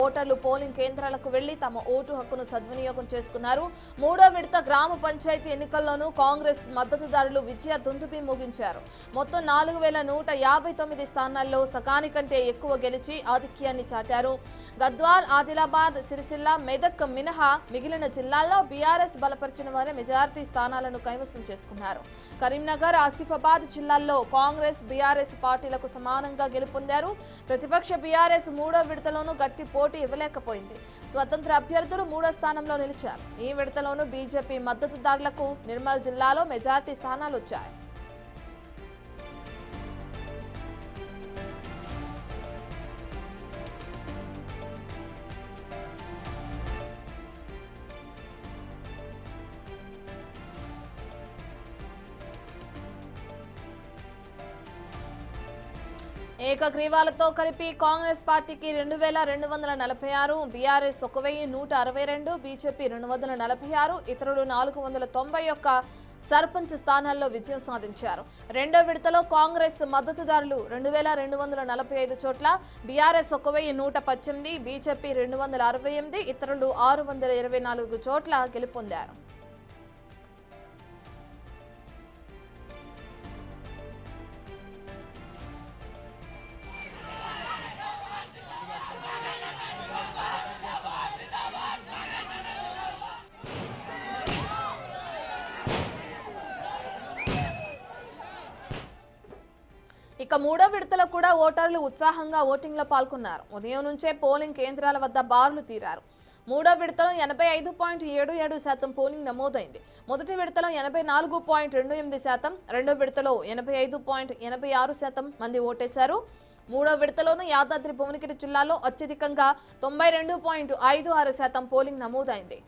ఓటర్లు పోలింగ్ కేంద్రాలకు వెళ్లి తమ ఓటు హక్కును సద్వినియోగం చేసుకున్నారు. మూడో విడత గ్రామ పంచాయతీ ఎన్నికల్లోనూ కాంగ్రెస్ మద్దతుదారులు విజయ దుందుబి ముగించారు. మొత్తం 4159 స్థానాల్లో సగానికంటే ఎక్కువ గెలిచి ఆధిక్యాన్ని చాటారు. గద్వాల్, ఆదిలాబాద్, సిరిసిల్ల, మెదక్ మినహా మిగిలిన జిల్లాల్లో బీఆర్ఎస్ బలపరిచిన వారే మెజారిటీ స్థానాలను కైవసం చేసుకున్నారు. కరీంనగర్, ఆసిఫాబాద్ జిల్లాల్లో కాంగ్రెస్, బీఆర్ఎస్ పార్టీలకు సమానంగా గెలుపొందారు. ప్రతిపక్ష బీఆర్ఎస్ మూడో విడతలోనూ గట్టి పోటీ ఇవ్వలేకపోయింది. స్వతంత్ర అభ్యర్థులు మూడో స్థానంలో నిలిచారు. ఈ విడతలోనూ బీజేపీ మద్దతుదారులకు నిర్మల్ జిల్లాలో మెజార్టీ స్థానాలు వచ్చాయి. ఏకగ్రీవాలతో కలిపి కాంగ్రెస్ పార్టీకి 2246, బీఆర్ఎస్ 1162, బీజేపీ 246, ఇతరులు 491 సర్పంచ్ స్థానాల్లో విజయం సాధించారు. రెండో విడతలో కాంగ్రెస్ మద్దతుదారులు 2245 చోట్ల, బీఆర్ఎస్ 1118, బీజేపీ 268, ఇతరులు 624 చోట్ల గెలుపొందారు. ఇక మూడో విడతలో కూడా ఓటర్లు ఉత్సాహంగా ఓటింగ్లో పాల్గొన్నారు. ఉదయం నుంచే పోలింగ్ కేంద్రాల వద్ద బారులు తీరారు. మూడో విడతలో 85.77% పోలింగ్ నమోదైంది. మొదటి విడతలో 84.28%, రెండో విడతలో 85.86% మంది ఓటేశారు. మూడో విడతలోనూ యాదాద్రి భువనగిరి జిల్లాలో అత్యధికంగా 92.56% పోలింగ్ నమోదైంది.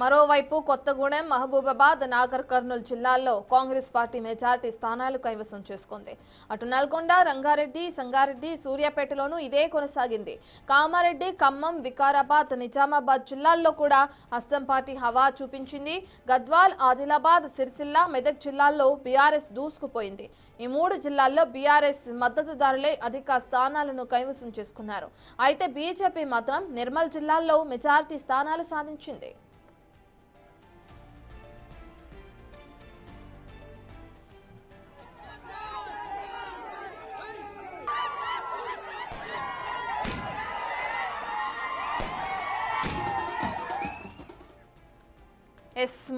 మరోవైపు కొత్తగూడెం, మహబూబాబాద్, నాగర్ కర్నూలు జిల్లాల్లో కాంగ్రెస్ పార్టీ మెజార్టీ స్థానాలు కైవసం చేసుకుంది. అటు నల్గొండ, రంగారెడ్డి, సంగారెడ్డి, సూర్యాపేటలోనూ ఇదే కొనసాగింది. కామారెడ్డి, ఖమ్మం, వికారాబాద్, నిజామాబాద్ జిల్లాల్లో కూడా హస్తం పార్టీ హవా చూపించింది. గద్వాల్, ఆదిలాబాద్, సిరిసిల్ల, మెదక్ జిల్లాల్లో బీఆర్ఎస్ దూసుకుపోయింది. ఈ మూడు జిల్లాల్లో బీఆర్ఎస్ మద్దతుదారులే అధిక స్థానాలను కైవసం చేసుకున్నారు. అయితే బీజేపీ మాత్రం నిర్మల్ జిల్లాల్లో మెజార్టీ స్థానాలు సాధించింది.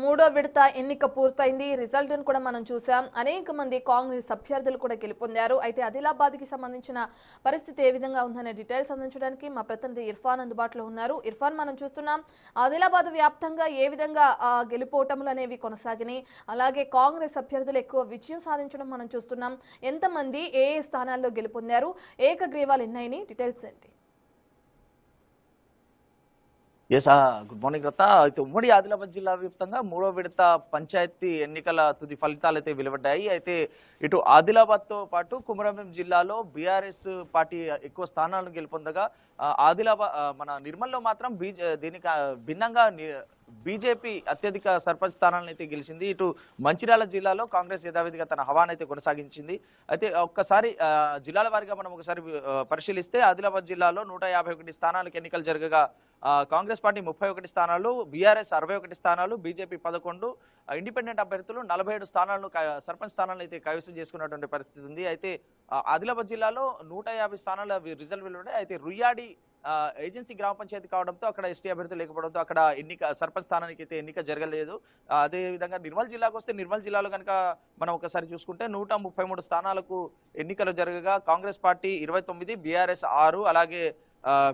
మూడో విడత ఎన్నిక పూర్తయింది. రిజల్ట్ కూడా మనం చూసాం. అనేక మంది కాంగ్రెస్ అభ్యర్థులు కూడా గెలుపొందారు. అయితే ఆదిలాబాద్ కి సంబంధించిన పరిస్థితి ఏ విధంగా ఉందనే డీటెయిల్స్ అందించడానికి మా ప్రతినిధి ఇర్ఫాన్ అందుబాటులో ఉన్నారు. ఇర్ఫాన్, మనం చూస్తున్నాం ఆదిలాబాద్ వ్యాప్తంగా ఏ విధంగా గెలుపోటములు అనేవి కొనసాగినాయి, అలాగే కాంగ్రెస్ అభ్యర్థులు ఎక్కువ విజయం సాధించడం మనం చూస్తున్నాం. ఎంతమంది ఏ స్థానాల్లో గెలుపొందారు, ఏకగ్రీవాలు ఎన్నైనా డీటెయిల్స్ ఏంటి? ఎస్ గుడ్ మార్నింగ్ రత్న. అయితే ఉమ్మడి ఆదిలాబాద్ జిల్లా వ్యాప్తంగా మూడో విడత పంచాయతీ ఎన్నికల తుది ఫలితాలు అయితే వెలువడ్డాయి. అయితే ఇటు ఆదిలాబాద్ తో పాటు కుమరంభీం జిల్లాలో బీఆర్ఎస్ పార్టీ ఎక్కువ స్థానాలను గెలుపొందగా ఆదిలాబాద్ మన నిర్మల్లో మాత్రం దీనికి భిన్నంగా బీజేపీ అత్యధిక సర్పంచ్ స్థానాలను అయితే గెలిచింది. ఇటు మంచిర్యాల జిల్లాలో కాంగ్రెస్ యథావిధిగా తన హవానైతే కొనసాగించింది. అయితే ఒక్కసారి జిల్లాల వారీగా మనం ఒకసారి పరిశీలిస్తే ఆదిలాబాద్ జిల్లాలో 151 స్థానాలకు ఎన్నికలు జరగగా కాంగ్రెస్ పార్టీ 31 స్థానాలు, బీఆర్ఎస్ 61 స్థానాలు, బీజేపీ 11, ఇండిపెండెంట్ అభ్యర్థులు 47 స్థానాలను సర్పంచ్ స్థానాలను అయితే కైవసం చేసుకున్నటువంటి పరిస్థితి ఉంది. అయితే ఆదిలాబాద్ జిల్లాలో 150 స్థానాల రిజల్ట్ వెలువడాయి. అయితే రుయ్యాడి ఏజెన్సీ గ్రామ పంచాయతీ కావడంతో అక్కడ ఎస్టీ అభ్యర్థులు లేకపోవడంతో అక్కడ సర్పంచ్ స్థానానికి అయితే ఎన్నిక జరగలేదు. అదే విధంగా నిర్మల్ జిల్లాకు వస్తే నిర్మల్ జిల్లాలో కనుక మనం ఒకసారి చూసుకుంటే 133 స్థానాలకు ఎన్నికలు జరగగా కాంగ్రెస్ పార్టీ 29, బీఆర్ఎస్ 6, అలాగే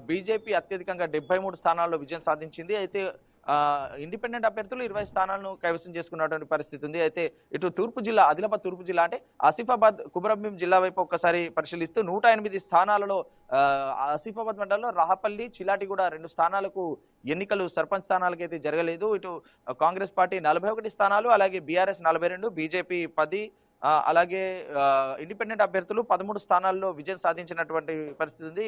బీజేపీ అత్యధికంగా 73 స్థానాల్లో విజయం సాధించింది. అయితే ఇండిపెండెంట్ అభ్యర్థులు 20 స్థానాలను కైవసం చేసుకున్నటువంటి పరిస్థితి ఉంది. అయితే ఇటు తూర్పు జిల్లా, ఆదిలాబాద్ తూర్పు జిల్లా అంటే ఆసిఫాబాద్, కుమరంభీం జిల్లా వైపు ఒక్కసారి పరిశీలిస్తూ 108 స్థానాలలో ఆసిఫాబాద్ మండలంలో రాహపల్లి, చిలాటిగూడ 2 స్థానాలకు ఎన్నికలు సర్పంచ్ స్థానాలకు అయితే జరగలేదు. ఇటు కాంగ్రెస్ పార్టీ 41 స్థానాలు, అలాగే బీఆర్ఎస్ 42, బీజేపీ 10, అలాగే ఇండిపెండెంట్ అభ్యర్థులు 13 స్థానాల్లో విజయం సాధించినటువంటి పరిస్థితి ఉంది.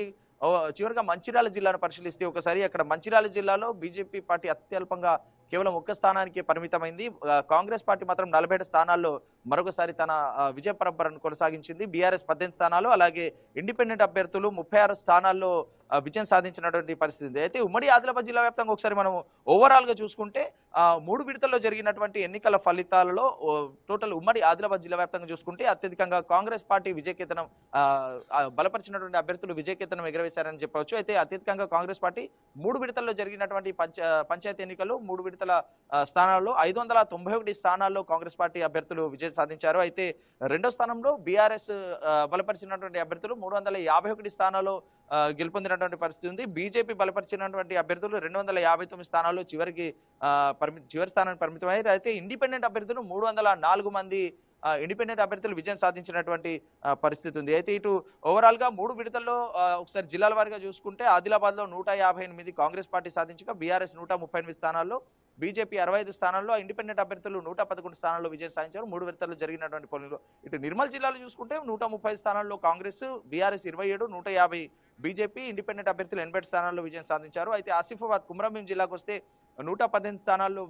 చివరిగా మంచిర్యాల జిల్లాను పరిశీలిస్తే ఒకసారి అక్కడ మంచిర్యాల జిల్లాలో బీజేపీ పార్టీ అత్యల్పంగా కేవలం ఒక్క స్థానానికి పరిమితమైంది. కాంగ్రెస్ పార్టీ మాత్రం 47 స్థానాల్లో మరొకసారి తన విజయ పరంపరను కొనసాగించింది. బీఆర్ఎస్ 18 స్థానాలు, అలాగే ఇండిపెండెంట్ అభ్యర్థులు 36 స్థానాల్లో విజయం సాధించినటువంటి పరిస్థితి ఉంది. అయితే ఉమ్మడి ఆదిలాబాద్ జిల్లా వ్యాప్తంగా ఒకసారి మనం ఓవరాల్ గా చూసుకుంటే 3 విడతల్లో జరిగినటువంటి ఎన్నికల ఫలితాలలో టోటల్ ఉమ్మడి ఆదిలాబాద్ జిల్లా వ్యాప్తంగా చూసుకుంటే అత్యధికంగా కాంగ్రెస్ పార్టీ విజయకేతనం బలపరిచినటువంటి అభ్యర్థులు విజయకేతనం ఎగరవేశారని చెప్పవచ్చు. అయితే అత్యధికంగా కాంగ్రెస్ పార్టీ 3 విడతల్లో జరిగినటువంటి పంచాయతీ ఎన్నికలు 3 విడతల స్థానాల్లో 591 స్థానాల్లో కాంగ్రెస్ పార్టీ అభ్యర్థులు విజయం సాధించారు. అయితే రెండో స్థానంలో బీఆర్ఎస్ బలపరిచినటువంటి అభ్యర్థులు 351 స్థానాల్లో గెలుపొందినటువంటి పరిస్థితి ఉంది. బీజేపీ బలపరిచినటువంటి అభ్యర్థులు 259 స్థానాల్లో చివరి స్థానానికి పరిమితమయ్యారు. అయితే ఇండిపెండెంట్ అభ్యర్థులు 304 మంది ఇండిపెండెంట్ అభ్యర్థులు విజయం సాధించినటువంటి పరిస్థితి ఉంది. అయితే ఇటు ఓవరాల్ గా 3 విడతల్లో ఒకసారి జిల్లాల వారీగా చూసుకుంటే ఆదిలాబాద్ లో 158 కాంగ్రెస్ పార్టీ సాధించగా బీఆర్ఎస్ 138 స్థానాల్లో, బీజేపీ 65 స్థానాల్లో, ఇండిపెండెంట్ అభ్యర్థులు 111 స్థానాల్లో విజయం సాధించారు. 3 విడతల్లో జరిగినటువంటి పోలింగ్లో ఇటు నిర్మల్ జిల్లాలో చూసుకుంటే 130 స్థానాల్లో కాంగ్రెస్, బీఆర్ఎస్ 27, 150 బీజేపీ, ఇండిపెండెంట్ అభ్యర్థులు 80 స్థానాల్లో విజయం సాధించారు. అయితే ఆసిఫాబాద్ కుమ్రంభీం జిల్లాకు వస్తే 118 స్థానాల్లో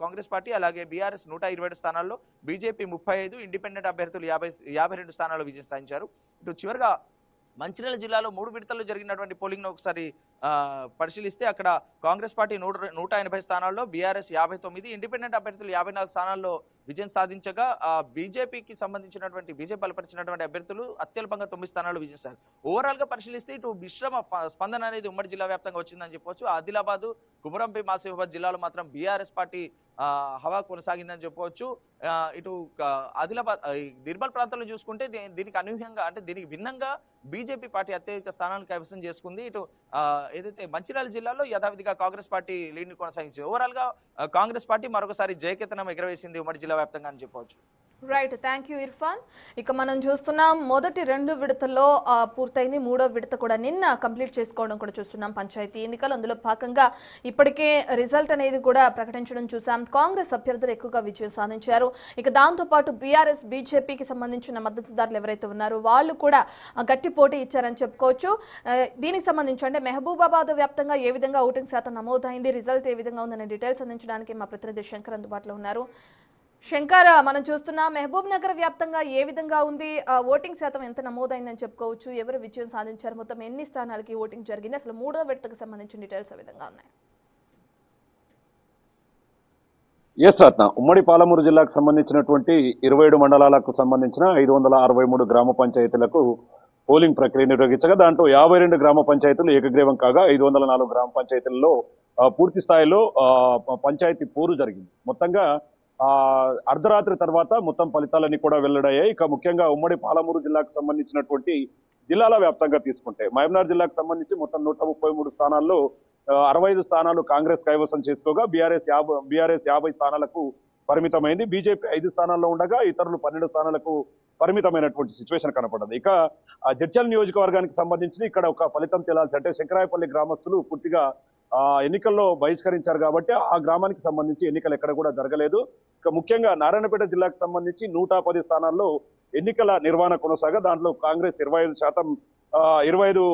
కాంగ్రెస్ పార్టీ, అలాగే బీఆర్ఎస్ 127 స్థానాల్లో, బీజేపీ 35, ఇండిపెండెంట్ అభ్యర్థులు 52 స్థానాల్లో విజయం సాధించారు. ఇటు చివరిగా మంచిర్యాల జిల్లాలో 3 విడతల్లో జరిగినటువంటి పోలింగ్ ను ఒకసారి పరిశీలిస్తే అక్కడ కాంగ్రెస్ పార్టీ 180 స్థానాల్లో, బీఆర్ఎస్ 59, ఇండిపెండెంట్ అభ్యర్థులు 54 స్థానాల్లో విజయం సాధించగా బీజేపీకి సంబంధించినటువంటి బీజేపీ బలపరిచినటువంటి అభ్యర్థులు అత్యల్పంగా 9 స్థానాల్లో విజయం సాధించారు. ఓవరాల్ గా పరిశీలిస్తే ఇటు మిశ్రమ స్పందన అనేది ఉమ్మడి జిల్లా వ్యాప్తంగా వచ్చిందని చెప్పవచ్చు. ఆదిలాబాద్, కుమరంభీం, ఆసిఫాబాద్ జిల్లాలో మాత్రం బీఆర్ఎస్ పార్టీ హవా కొనసాగిందని చెప్పవచ్చు. ఇటు ఆదిలాబాద్ నిర్మల్ ప్రాంతంలో చూసుకుంటే దీనికి అనూహ్యంగా అంటే దీనికి భిన్నంగా బీజేపీ పార్టీ అత్యధిక స్థానాలను కైవసం చేసుకుంది. ఇటు ఏదైతే మంచిర్యాల జిల్లాలో యథావిధిగా కాంగ్రెస్ పార్టీ లీడ్ ని కొనసాగించింది. ఓవరాల్ గా కాంగ్రెస్ పార్టీ మరొకసారి జయకేతనం ఎగరవేసింది ఉమ్మడి జిల్లా వ్యాప్తంగా అని చెప్పవచ్చు. Right, thank you Irfan. ఇక మనం చూస్తున్నాం మొదటి 2 విడతల్లో పూర్తయింది, 3వ విడత కూడా నిన్న కంప్లీట్ చేసుకోవడం కూడా చూస్తున్నాం. పంచాయతీ ఎన్నికలు అందులో భాగంగా ఇప్పటికే రిజల్ట్ అనేది కూడా ప్రకటించడం చూసాం. కాంగ్రెస్ అభ్యర్థులు ఎక్కువగా విజయం సాధించారు. ఇక దాంతోపాటు బీఆర్ఎస్, బీజేపీకి సంబంధించిన మద్దతుదారులు ఎవరైతే ఉన్నారో వాళ్ళు కూడా గట్టి పోటీ ఇచ్చారని చెప్పుకోవచ్చు. దీనికి సంబంధించి అంటే మహబూబాబాద్ వ్యాప్తంగా ఏ విధంగా ఓటింగ్ శాతం నమోదైంది, రిజల్ట్ ఏ విధంగా ఉందనే డీటెయిల్స్ అందించడానికి మా ప్రతినిధి శంకర్ అందుబాటులో ఉన్నారు. శంకర్, మనం చూస్తున్నా మహబూబ్ నగర్ వ్యాప్తంగా ఏ విధంగా ఉంది, ఓటింగ్ శాతం ఎంత నమోదైందని చెప్పుకోవచ్చు, ఎవరు విజయం సాధించారు, మొత్తం ఎన్ని స్థానాలకి ఓటింగ్ జరిగింది, అసలు 3వ విడతకు సంబంధించిన డీటెయిల్స్ ఏ విధంగా ఉన్నాయి? ఎస్ రత్న, ఉమ్మడి పాలమూరు జిల్లాకు సంబంధించినటువంటి 27 మండలాలకు సంబంధించిన 563 గ్రామ పంచాయతీలకు పోలింగ్ ప్రక్రియ నిర్వహించగా దాంట్లో 52 గ్రామ పంచాయతీలు ఏకగ్రీవం కాగా 504 గ్రామ పంచాయతీలలో పూర్తి స్థాయిలో పంచాయతీ పోరు జరిగింది. మొత్తంగా అర్ధరాత్రి తర్వాత మొత్తం ఫలితాలన్నీ కూడా వెల్లడయ్యాయి. ఇక ముఖ్యంగా ఉమ్మడి పాలమూరు జిల్లాకు సంబంధించినటువంటి జిల్లాల వ్యాప్తంగా తీసుకుంటే మహబూబ్నగర్ జిల్లాకు సంబంధించి మొత్తం 133 స్థానాల్లో 65 స్థానాలు కాంగ్రెస్ కైవసం చేసుకోగా బీఆర్ఎస్ 50 స్థానాలకు పరిమితమైంది. బీజేపీ 5 స్థానాల్లో ఉండగా ఇతరులు 12 స్థానాలకు పరిమితమైనటువంటి సిచ్యువేషన్ కనపడింది. ఇక జడ్చల్ నియోజకవర్గానికి సంబంధించి ఇక్కడ ఒక ఫలితం తేలాల్సి అంటే శంకరాయపల్లి గ్రామస్తులు పూర్తిగా ఎన్నికల్లో బహిష్కరించారు కాబట్టి ఆ గ్రామానికి సంబంధించి ఎన్నికలు ఎక్కడ కూడా జరగలేదు. ఇక ముఖ్యంగా నారాయణపేట జిల్లాకు సంబంధించి 110 స్థానాల్లో ఎన్నికల నిర్వహణ కొనసాగా దాంట్లో కాంగ్రెస్ 25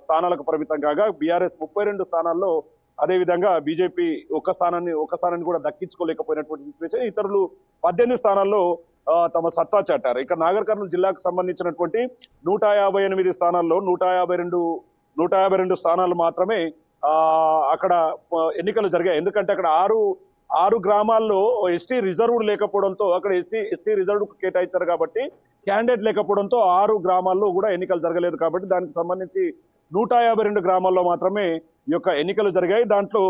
స్థానాలకు పరిమితం కాగా బీఆర్ఎస్ 32 స్థానాల్లో, అదేవిధంగా బీజేపీ ఒక స్థానాన్ని కూడా దక్కించుకోలేకపోయినటువంటి సిచ్యువేషన్. ఇతరులు 18 స్థానాల్లో తమ సత్తా చాటారు. ఇక నాగర్ కర్నూలు జిల్లాకు సంబంధించినటువంటి 158 స్థానాల్లో 152 స్థానాలు మాత్రమే అక్కడ ఎన్నికలు జరిగాయి. ఎందుకంటే అక్కడ ఆరు గ్రామాల్లో ఎస్టీ రిజర్వ్డ్ లేకపోవడంతో అక్కడ ఎస్టీ రిజర్వ్డ్ కేటాయించారు కాబట్టి క్యాండిడేట్ లేకపోవడంతో 6 గ్రామాల్లో కూడా ఎన్నికలు జరగలేదు. కాబట్టి దానికి సంబంధించి 152 గ్రామాల్లో మాత్రమే ఈ యొక్క ఎన్నికలు జరిగాయి. దాంట్లో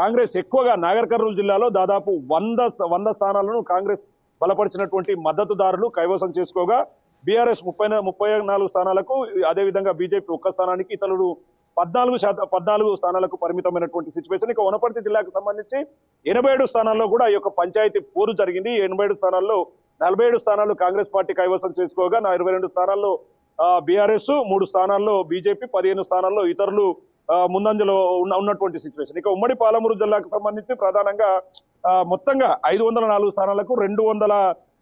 కాంగ్రెస్ ఎక్కువగా నాగర్ కర్నూలు జిల్లాలో దాదాపు 100 స్థానాలను కాంగ్రెస్ బలపరిచినటువంటి మద్దతుదారులు కైవసం చేసుకోగా బీఆర్ఎస్ 34 స్థానాలకు, అదేవిధంగా బీజేపీ 1 స్థానానికి, ఇతరులు 14 స్థానాలకు పరిమితమైనటువంటి సిచ్యువేషన్. ఇక వనపర్తి జిల్లాకు సంబంధించి 87 స్థానాల్లో కూడా ఈ యొక్క పంచాయతీ పోరు జరిగింది. 87 స్థానాల్లో 47 స్థానాలు కాంగ్రెస్ పార్టీ కైవసం చేసుకోగా 22 స్థానాల్లో బీఆర్ఎస్, 3 స్థానాల్లో బీజేపీ, 15 స్థానాల్లో ఇతరులు ముందంజలో ఉన్నటువంటి సిచ్యువేషన్. ఇక ఉమ్మడి పాలమూరు జిల్లాకు సంబంధించి ప్రధానంగా మొత్తంగా 504 స్థానాలకు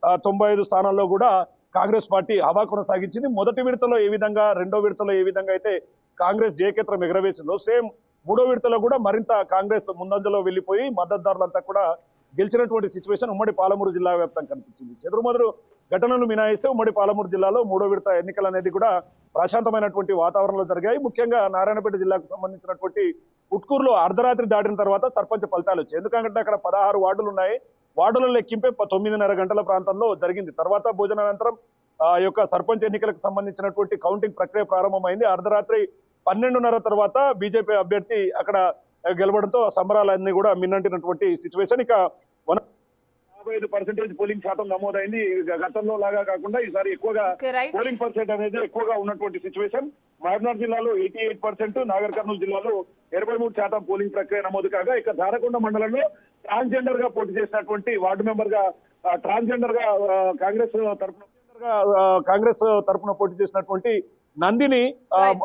95 స్థానాల్లో కూడా కాంగ్రెస్ పార్టీ హవా కొనసాగించింది. మొదటి విడతలో ఏ విధంగా, రెండో విడతలో ఏ విధంగా అయితే కాంగ్రెస్ జయకేత్రం ఎగరవేసిందో సేమ్ మూడో విడతలో కూడా మరింత కాంగ్రెస్ ముందంజలో వెళ్లిపోయి మద్దతుదారులంతా కూడా గెలిచినటువంటి సిచ్యువేషన్ ఉమ్మడి పాలమూరు జిల్లా వ్యాప్తంగా కనిపించింది. చెదురుమదురు ఘటనలు మినాయిస్తే ఉమ్మడి పాలమూరు జిల్లాలో మూడో విడత ఎన్నికలు అనేది కూడా ప్రశాంతమైనటువంటి వాతావరణంలో జరిగాయి. ముఖ్యంగా నారాయణపేట జిల్లాకు సంబంధించినటువంటి ఉట్కూరులో అర్ధరాత్రి దాటిన తర్వాత సర్పంచ్ ఫలితాలు వచ్చాయి. ఎందుకంటే అక్కడ 16 వార్డులు ఉన్నాయి. వార్డుల లెక్కింపే 9:30 గంటల ప్రాంతంలో జరిగింది. తర్వాత భోజనానంతరం ఆ యొక్క సర్పంచ్ ఎన్నికలకు సంబంధించినటువంటి కౌంటింగ్ ప్రక్రియ ప్రారంభమైంది. అర్ధరాత్రి 12:30 తర్వాత బీజేపీ అభ్యర్థి అక్కడ గెలవడంతో సంబరాలన్నీ కూడా మిన్నంటినటువంటి సిచ్యువేషన్. ఇక 55% పోలింగ్ శాతం నమోదైంది. గతంలో లాగా కాకుండా ఈసారి ఎక్కువగా పోలింగ్ పర్సెంట్ అనేది ఎక్కువగా ఉన్నటువంటి సిచ్యువేషన్. మహబూబ్నగర్ జిల్లాలో 88%, నాగర్ కర్నూలు జిల్లాలో 23% పోలింగ్ ప్రక్రియ నమోదు కాగా, ఇక ధారకొండ మండలంలో ట్రాన్స్జెండర్ గా పోటీ చేసినటువంటి వార్డు మెంబర్ గా ట్రాన్స్జెండర్ గా కాంగ్రెస్ తరఫున పోటీ చేసినటువంటి నందిని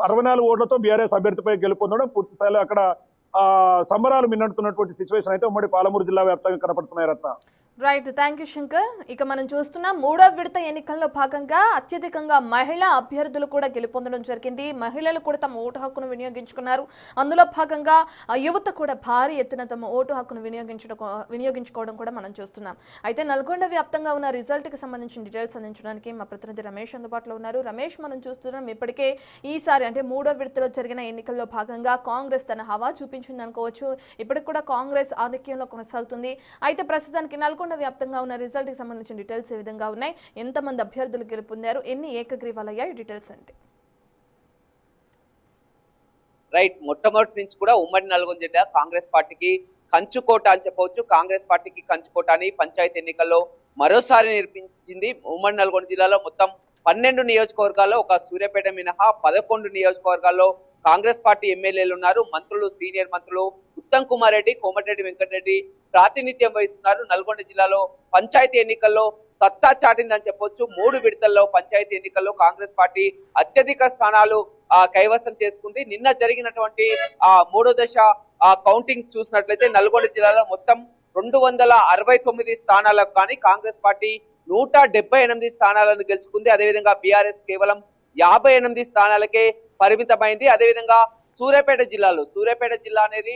64 ఓట్లతో బీఆర్ఎస్ అభ్యర్థిపై గెలుపొందడం పూర్తి స్థాయిలో అక్కడ సంబరాలు మిన్నడుతున్నటువంటి సిచ్యువేషన్ అయితే ఉమ్మడి పాలమూరు జిల్లా వ్యాప్తంగా కనపడుతున్నాయి. Ratna. Right, thank you Shankar. ఇక మనం చూస్తున్నాం మూడో విడత ఎన్నికల్లో భాగంగా అత్యధికంగా మహిళా అభ్యర్థులు కూడా గెలుపొందడం జరిగింది. మహిళలు కూడా తమ ఓటు హక్కును వినియోగించుకున్నారు. అందులో భాగంగా యువత కూడా భారీ ఎత్తున తమ ఓటు హక్కును వినియోగించుకోవడం కూడా మనం చూస్తున్నాం. అయితే నల్గొండ వ్యాప్తంగా ఉన్న రిజల్ట్కి సంబంధించిన డీటెయిల్స్ అందించడానికి మా ప్రతినిధి రమేష్ అందుబాటులో ఉన్నారు. రమేష్, మనం చూస్తున్నాం ఇప్పటికే ఈసారి అంటే మూడో విడతలో జరిగిన ఎన్నికల్లో భాగంగా కాంగ్రెస్ తన హవా చూపించింది అనుకోవచ్చు. ఇప్పటికి కూడా కాంగ్రెస్ ఆధిక్యంలో కొనసాగుతుంది. అయితే ప్రస్తుతానికి నల్గొండ వ్యాప్తంగా ఉన్న రిజల్ట్ కి సంబంధించిన డీటెయిల్స్ ఏ విధంగా ఉన్నాయి, ఎంతమంది అభ్యర్థులు గెలుపొందారు, ఎన్ని ఏకగ్రీవాలయ్యాయి, డీటెయిల్స్ ఏంటి? రైట్, మొట్టమొదటి నుంచి కూడా ఉమ్మడి నల్గొండ జిల్లా కాంగ్రెస్ పార్టీకి కంచుకోట అని చెప్పవచ్చు. కాంగ్రెస్ పార్టీకి కంచుకోట అని పంచాయతీ ఎన్నికల్లో మరోసారి నిరూపించింది. ఉమ్మడి నల్గొండ జిల్లాలో మొత్తం 12 నియోజకవర్గాల్లో ఒక సూర్యాపేట మినహా 11 నియోజకవర్గాల్లో కాంగ్రెస్ పార్టీ ఎమ్మెల్యేలు ఉన్నారు. మంత్రులు, సీనియర్ మంత్రులు ఉత్తమ్ కుమార్ రెడ్డి, కోమటిరెడ్డి వెంకటరెడ్డి ప్రాతినిధ్యం వహిస్తున్నారు. నల్గొండ జిల్లాలో పంచాయతీ ఎన్నికల్లో సత్తా చాటిందని చెప్పొచ్చు. 3 విడతల్లో పంచాయతీ ఎన్నికల్లో కాంగ్రెస్ పార్టీ అత్యధిక స్థానాలు కైవసం చేసుకుంది. నిన్న జరిగినటువంటి మూడో దశ కౌంటింగ్ చూసినట్లయితే నల్గొండ జిల్లాలో మొత్తం 269 స్థానాలకు కానీ కాంగ్రెస్ పార్టీ 178 స్థానాలను గెలుచుకుంది. అదేవిధంగా బీఆర్ఎస్ కేవలం 58 స్థానాలకే పరిమితమైంది. అదేవిధంగా సూర్యాపేట జిల్లా అనేది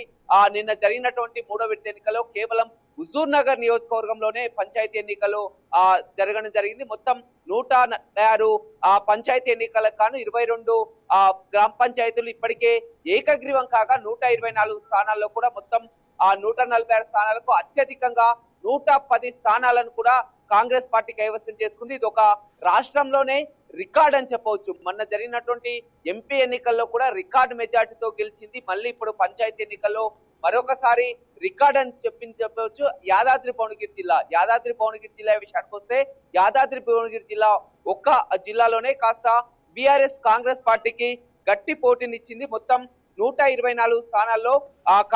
నిన్న జరిగినటువంటి మూడో విడత ఎన్నికల్లో కేవలం హుజూర్ నగర్ నియోజకవర్గంలోనే పంచాయతీ ఎన్నికలు జరగడం జరిగింది. మొత్తం 146 పంచాయతీ ఎన్నికలకు గాను 22 గ్రామ పంచాయతీలు ఇప్పటికే ఏకగ్రీవం కాగా 124 స్థానాల్లో కూడా మొత్తం 146 స్థానాలకు అత్యధికంగా 110 స్థానాలను కూడా కాంగ్రెస్ పార్టీ కైవసం చేసుకుంది. ఇది ఒక రాష్ట్రంలోనే రికార్డ్ అని చెప్పవచ్చు. మొన్న జరిగినటువంటి ఎంపీ ఎన్నికల్లో కూడా రికార్డు మెజార్టీతో గెలిచింది. మళ్ళీ ఇప్పుడు పంచాయతీ ఎన్నికల్లో మరొకసారి రికార్డ్ అని చెప్పవచ్చు. యాదాద్రి భువనగిరి జిల్లా విషయానికి వస్తే యాదాద్రి భువనగిరి జిల్లా ఒక్క జిల్లాలోనే కాస్త బీఆర్ఎస్ కాంగ్రెస్ పార్టీకి గట్టి పోటీనిచ్చింది. మొత్తం 124 స్థానాల్లో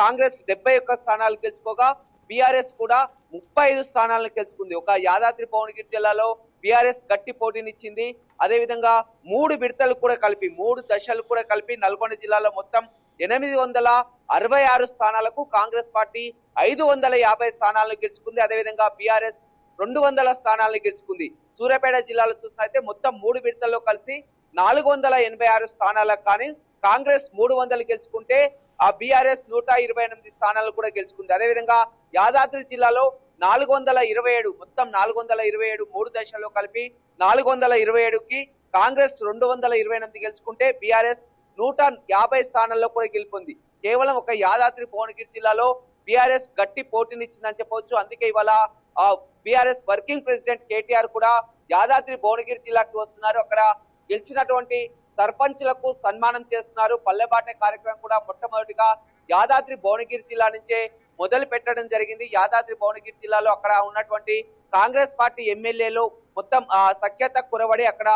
కాంగ్రెస్ 71 స్థానాలు గెలుచుకోగా బీఆర్ఎస్ కూడా 35 స్థానాలను గెలుచుకుంది. ఒక యాదాద్రి భువనగిరి జిల్లాలో బీఆర్ఎస్ గట్టి పోటీనిచ్చింది. అదేవిధంగా 3 విడతలు కూడా కలిపి 3 దశలు కూడా కలిపి నల్గొండ జిల్లాలో మొత్తం 866 స్థానాలకు కాంగ్రెస్ పార్టీ 550 స్థానాలను గెలుచుకుంది. అదేవిధంగా బీఆర్ఎస్ 200 స్థానాలను గెలుచుకుంది. సూర్యాపేట జిల్లాలో చూసినట్లయితే మొత్తం 3 విడతల్లో కలిసి 486 స్థానాలకు కానీ కాంగ్రెస్ 300 గెలుచుకుంటే బీఆర్ఎస్ 128 స్థానాలు కూడా గెలుచుకుంది. అదేవిధంగా యాదాద్రి జిల్లాలో 427 మొత్తం 427 3 దశల్లో కలిపి 427కి కాంగ్రెస్ 228 గెలుచుకుంటే బీఆర్ఎస్ 150 స్థానాల్లో కూడా గెలుపొంది. కేవలం ఒక యాదాద్రి భువనగిరి జిల్లాలో బీఆర్ఎస్ గట్టి పోటీనిచ్చిందని చెప్పవచ్చు. అందుకే ఇవాళ బీఆర్ఎస్ వర్కింగ్ ప్రెసిడెంట్ కేటీఆర్ కూడా యాదాద్రి భువనగిరి జిల్లాకి వస్తున్నారు. అక్కడ గెలిచినటువంటి సర్పంచ్లకు సన్మానం చేస్తున్నారు. పల్లెబాట కార్యక్రమం కూడా మొట్టమొదటిగా యాదాద్రి భువనగిరి జిల్లా నుంచే మొదలు పెట్టడం జరిగింది. యాదాద్రి భువనగిరి జిల్లాలో అక్కడ ఉన్నటువంటి కాంగ్రెస్ పార్టీ ఎమ్మెల్యేలు మొత్తం సఖ్యత కురవడి అక్కడ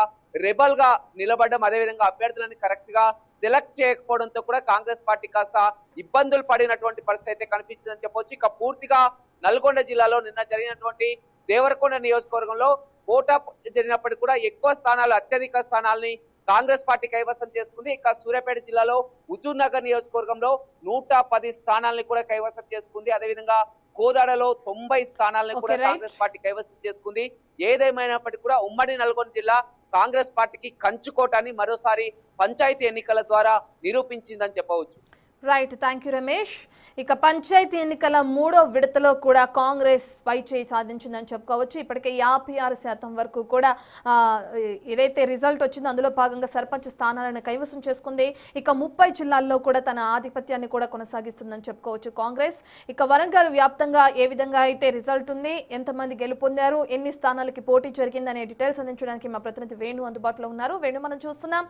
రెబల్ గా నిలబడడం, అదేవిధంగా అభ్యర్థులను కరెక్ట్ గా సెలెక్ట్ చేయకపోవడంతో కూడా కాంగ్రెస్ పార్టీ కాస్త ఇబ్బందులు పడినటువంటి పరిస్థితి అయితే కనిపించిందని చెప్పొచ్చు. ఇక పూర్తిగా నల్గొండ జిల్లాలో నిన్న జరిగినటువంటి దేవరకొండ నియోజకవర్గంలో పోటా జరిగినప్పటికీ కూడా ఎక్కువ స్థానాలు అత్యధిక స్థానాలని కాంగ్రెస్ పార్టీ కైవసం చేసుకుంది. ఇక సూర్యాపేట జిల్లాలో హుజూర్ నగర్ నియోజకవర్గంలో 110 స్థానాలను కూడా కైవసం చేసుకుంది. అదేవిధంగా కోదాడలో 90 స్థానాలను Okay, కూడా right. కాంగ్రెస్ పార్టీ కైవసం చేసుకుంది. ఏదేమైనప్పటికీ కూడా ఉమ్మడి నల్గొండ జిల్లా కాంగ్రెస్ పార్టీకి కంచుకోట అని మరోసారి పంచాయతీ ఎన్నికల ద్వారా నిరూపించిందని చెప్పవచ్చు. Right, thank you Ramesh. ఇక పంచాయతీ ఎన్నికల 3వ విడతలో కూడా కాంగ్రెస్ పై చేయి సాధించిందని చెప్పుకోవచ్చు. ఇప్పటికే 56% వరకు కూడా ఏదైతే రిజల్ట్ వచ్చిందో అందులో భాగంగా సర్పంచ్ స్థానాలను కైవసం చేసుకుంది. ఇక 30 జిల్లాల్లో కూడా తన ఆధిపత్యాన్ని కూడా కొనసాగిస్తుందని చెప్పుకోవచ్చు కాంగ్రెస్. ఇక వరంగల్ వ్యాప్తంగా ఏ విధంగా అయితే రిజల్ట్ ఉంది, ఎంతమంది గెలుపొందారు, ఎన్ని స్థానాలకి పోటీ జరిగిందనే డీటెయిల్స్ అందించడానికి మా ప్రతినిధి వేణు అందుబాటులో ఉన్నారు. వేణు, మనం చూస్తున్నాం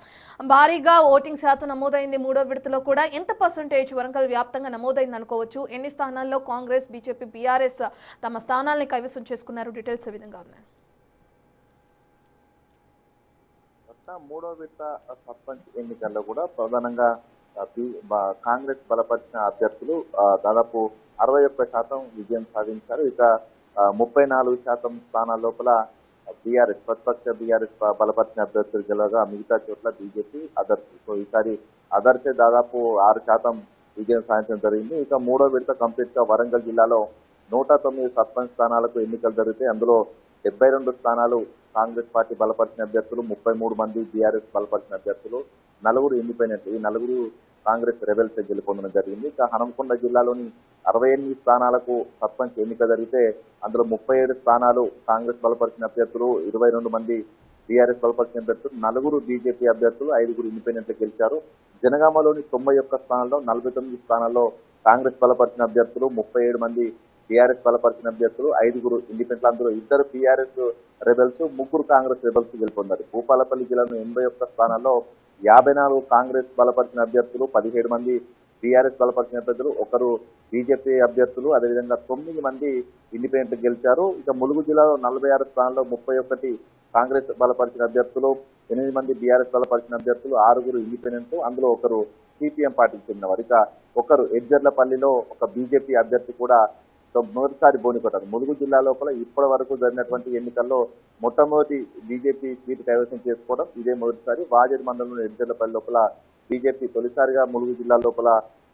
భారీగా ఓటింగ్ శాతం నమోదైంది 3వ విడతలో కూడా. ఎంత పర్సెంటేజ్ వరంగల్ వ్యాప్తంగా నమోదైంది అనుకోవచ్చు? ఎన్ని స్థానాల్లో కాంగ్రెస్, బీజేపీ, బీఆర్ఎస్ తమ స్థానాల్ని కైవసం చేసుకున్నారు? డీటెయిల్స్ ఏ విధంగా ఉన్నాయి? మూడో విడత సర్పంచ్ ఎన్నికల్లో కూడా ప్రధానంగా కాంగ్రెస్ బలపరిచిన అభ్యర్థులు దాదాపు 61% విజయం సాధించారు. ఇక 34% స్థానాల లోపల బీఆర్ఎస్ ప్రతిపక్ష బీఆర్ఎస్ బలపరిచిన అభ్యర్థులు గెలవగా మిగతా చోట్ల బీజేపీ అదర్స్. సో ఈసారి అదర్సే దాదాపు 6% విజయం సాధించడం జరిగింది. ఇక మూడో విడత కంప్లీట్ గా వరంగల్ జిల్లాలో 109 సర్పంచ్ స్థానాలకు ఎన్నికలు జరిగితే అందులో 72 స్థానాలు కాంగ్రెస్ పార్టీ బలపరిచిన అభ్యర్థులు, 33 మంది బీఆర్ఎస్ బలపరిచిన అభ్యర్థులు, 4 ఇండిపెండెంట్. ఈ 4 కాంగ్రెస్ రెబెల్స్ గెలుపొందడం జరిగింది. ఇక హనుమకొండ జిల్లాలోని 68 స్థానాలకు సర్పంచ్ ఎన్నిక జరిగితే అందులో 37 స్థానాలు కాంగ్రెస్ బలపరిచిన అభ్యర్థులు, 22 మంది బీఆర్ఎస్ బలపరిచిన అభ్యర్థులు, 4 బీజేపీ అభ్యర్థులు, 5 ఇండిపెండెంట్ గెలిచారు. జనగామలోని 91 స్థానాల్లో 49 స్థానాల్లో కాంగ్రెస్ బలపరిచిన అభ్యర్థులు, 37 మంది బీఆర్ఎస్ బలపరిచిన అభ్యర్థులు, 5 ఇండిపెండెంట్. అందులో 2 బీఆర్ఎస్ రెబెల్స్, 3 కాంగ్రెస్ రెబెల్స్ గెలుపొందారు. భూపాలపల్లి జిల్లాలోని 81 స్థానాల్లో 54 కాంగ్రెస్ బలపరిచిన అభ్యర్థులు, 17 మంది బీఆర్ఎస్ బలపరిచిన అభ్యర్థులు, 1 బీజేపీ అభ్యర్థులు, అదేవిధంగా 9 మంది ఇండిపెండెంట్ గెలిచారు. ఇక ములుగు జిల్లాలో 46 స్థానాల్లో 31 కాంగ్రెస్ బలపరిచిన అభ్యర్థులు, 8 మంది బీఆర్ఎస్ బలపరిచిన అభ్యర్థులు, 6 ఇండిపెండెంట్, అందులో 1 సిపిఎం పార్టీకి చెందినవారు. ఇక 1 ఎడ్జర్లపల్లిలో 1 బీజేపీ అభ్యర్థి కూడా మొదటిసారి బోని కొట్టారు. ములుగు జిల్లా లోపల ఇప్పటి వరకు జరిగినటువంటి ఎన్నికల్లో మొట్టమొదటి బీజేపీ సీటు కైవసం చేసుకోవడం ఇదే మొదటిసారి. వాజేడు మండలంలో ఎడ్జర్లపల్లి లోపల బీజేపీ తొలిసారిగా ములుగు జిల్లా లోపల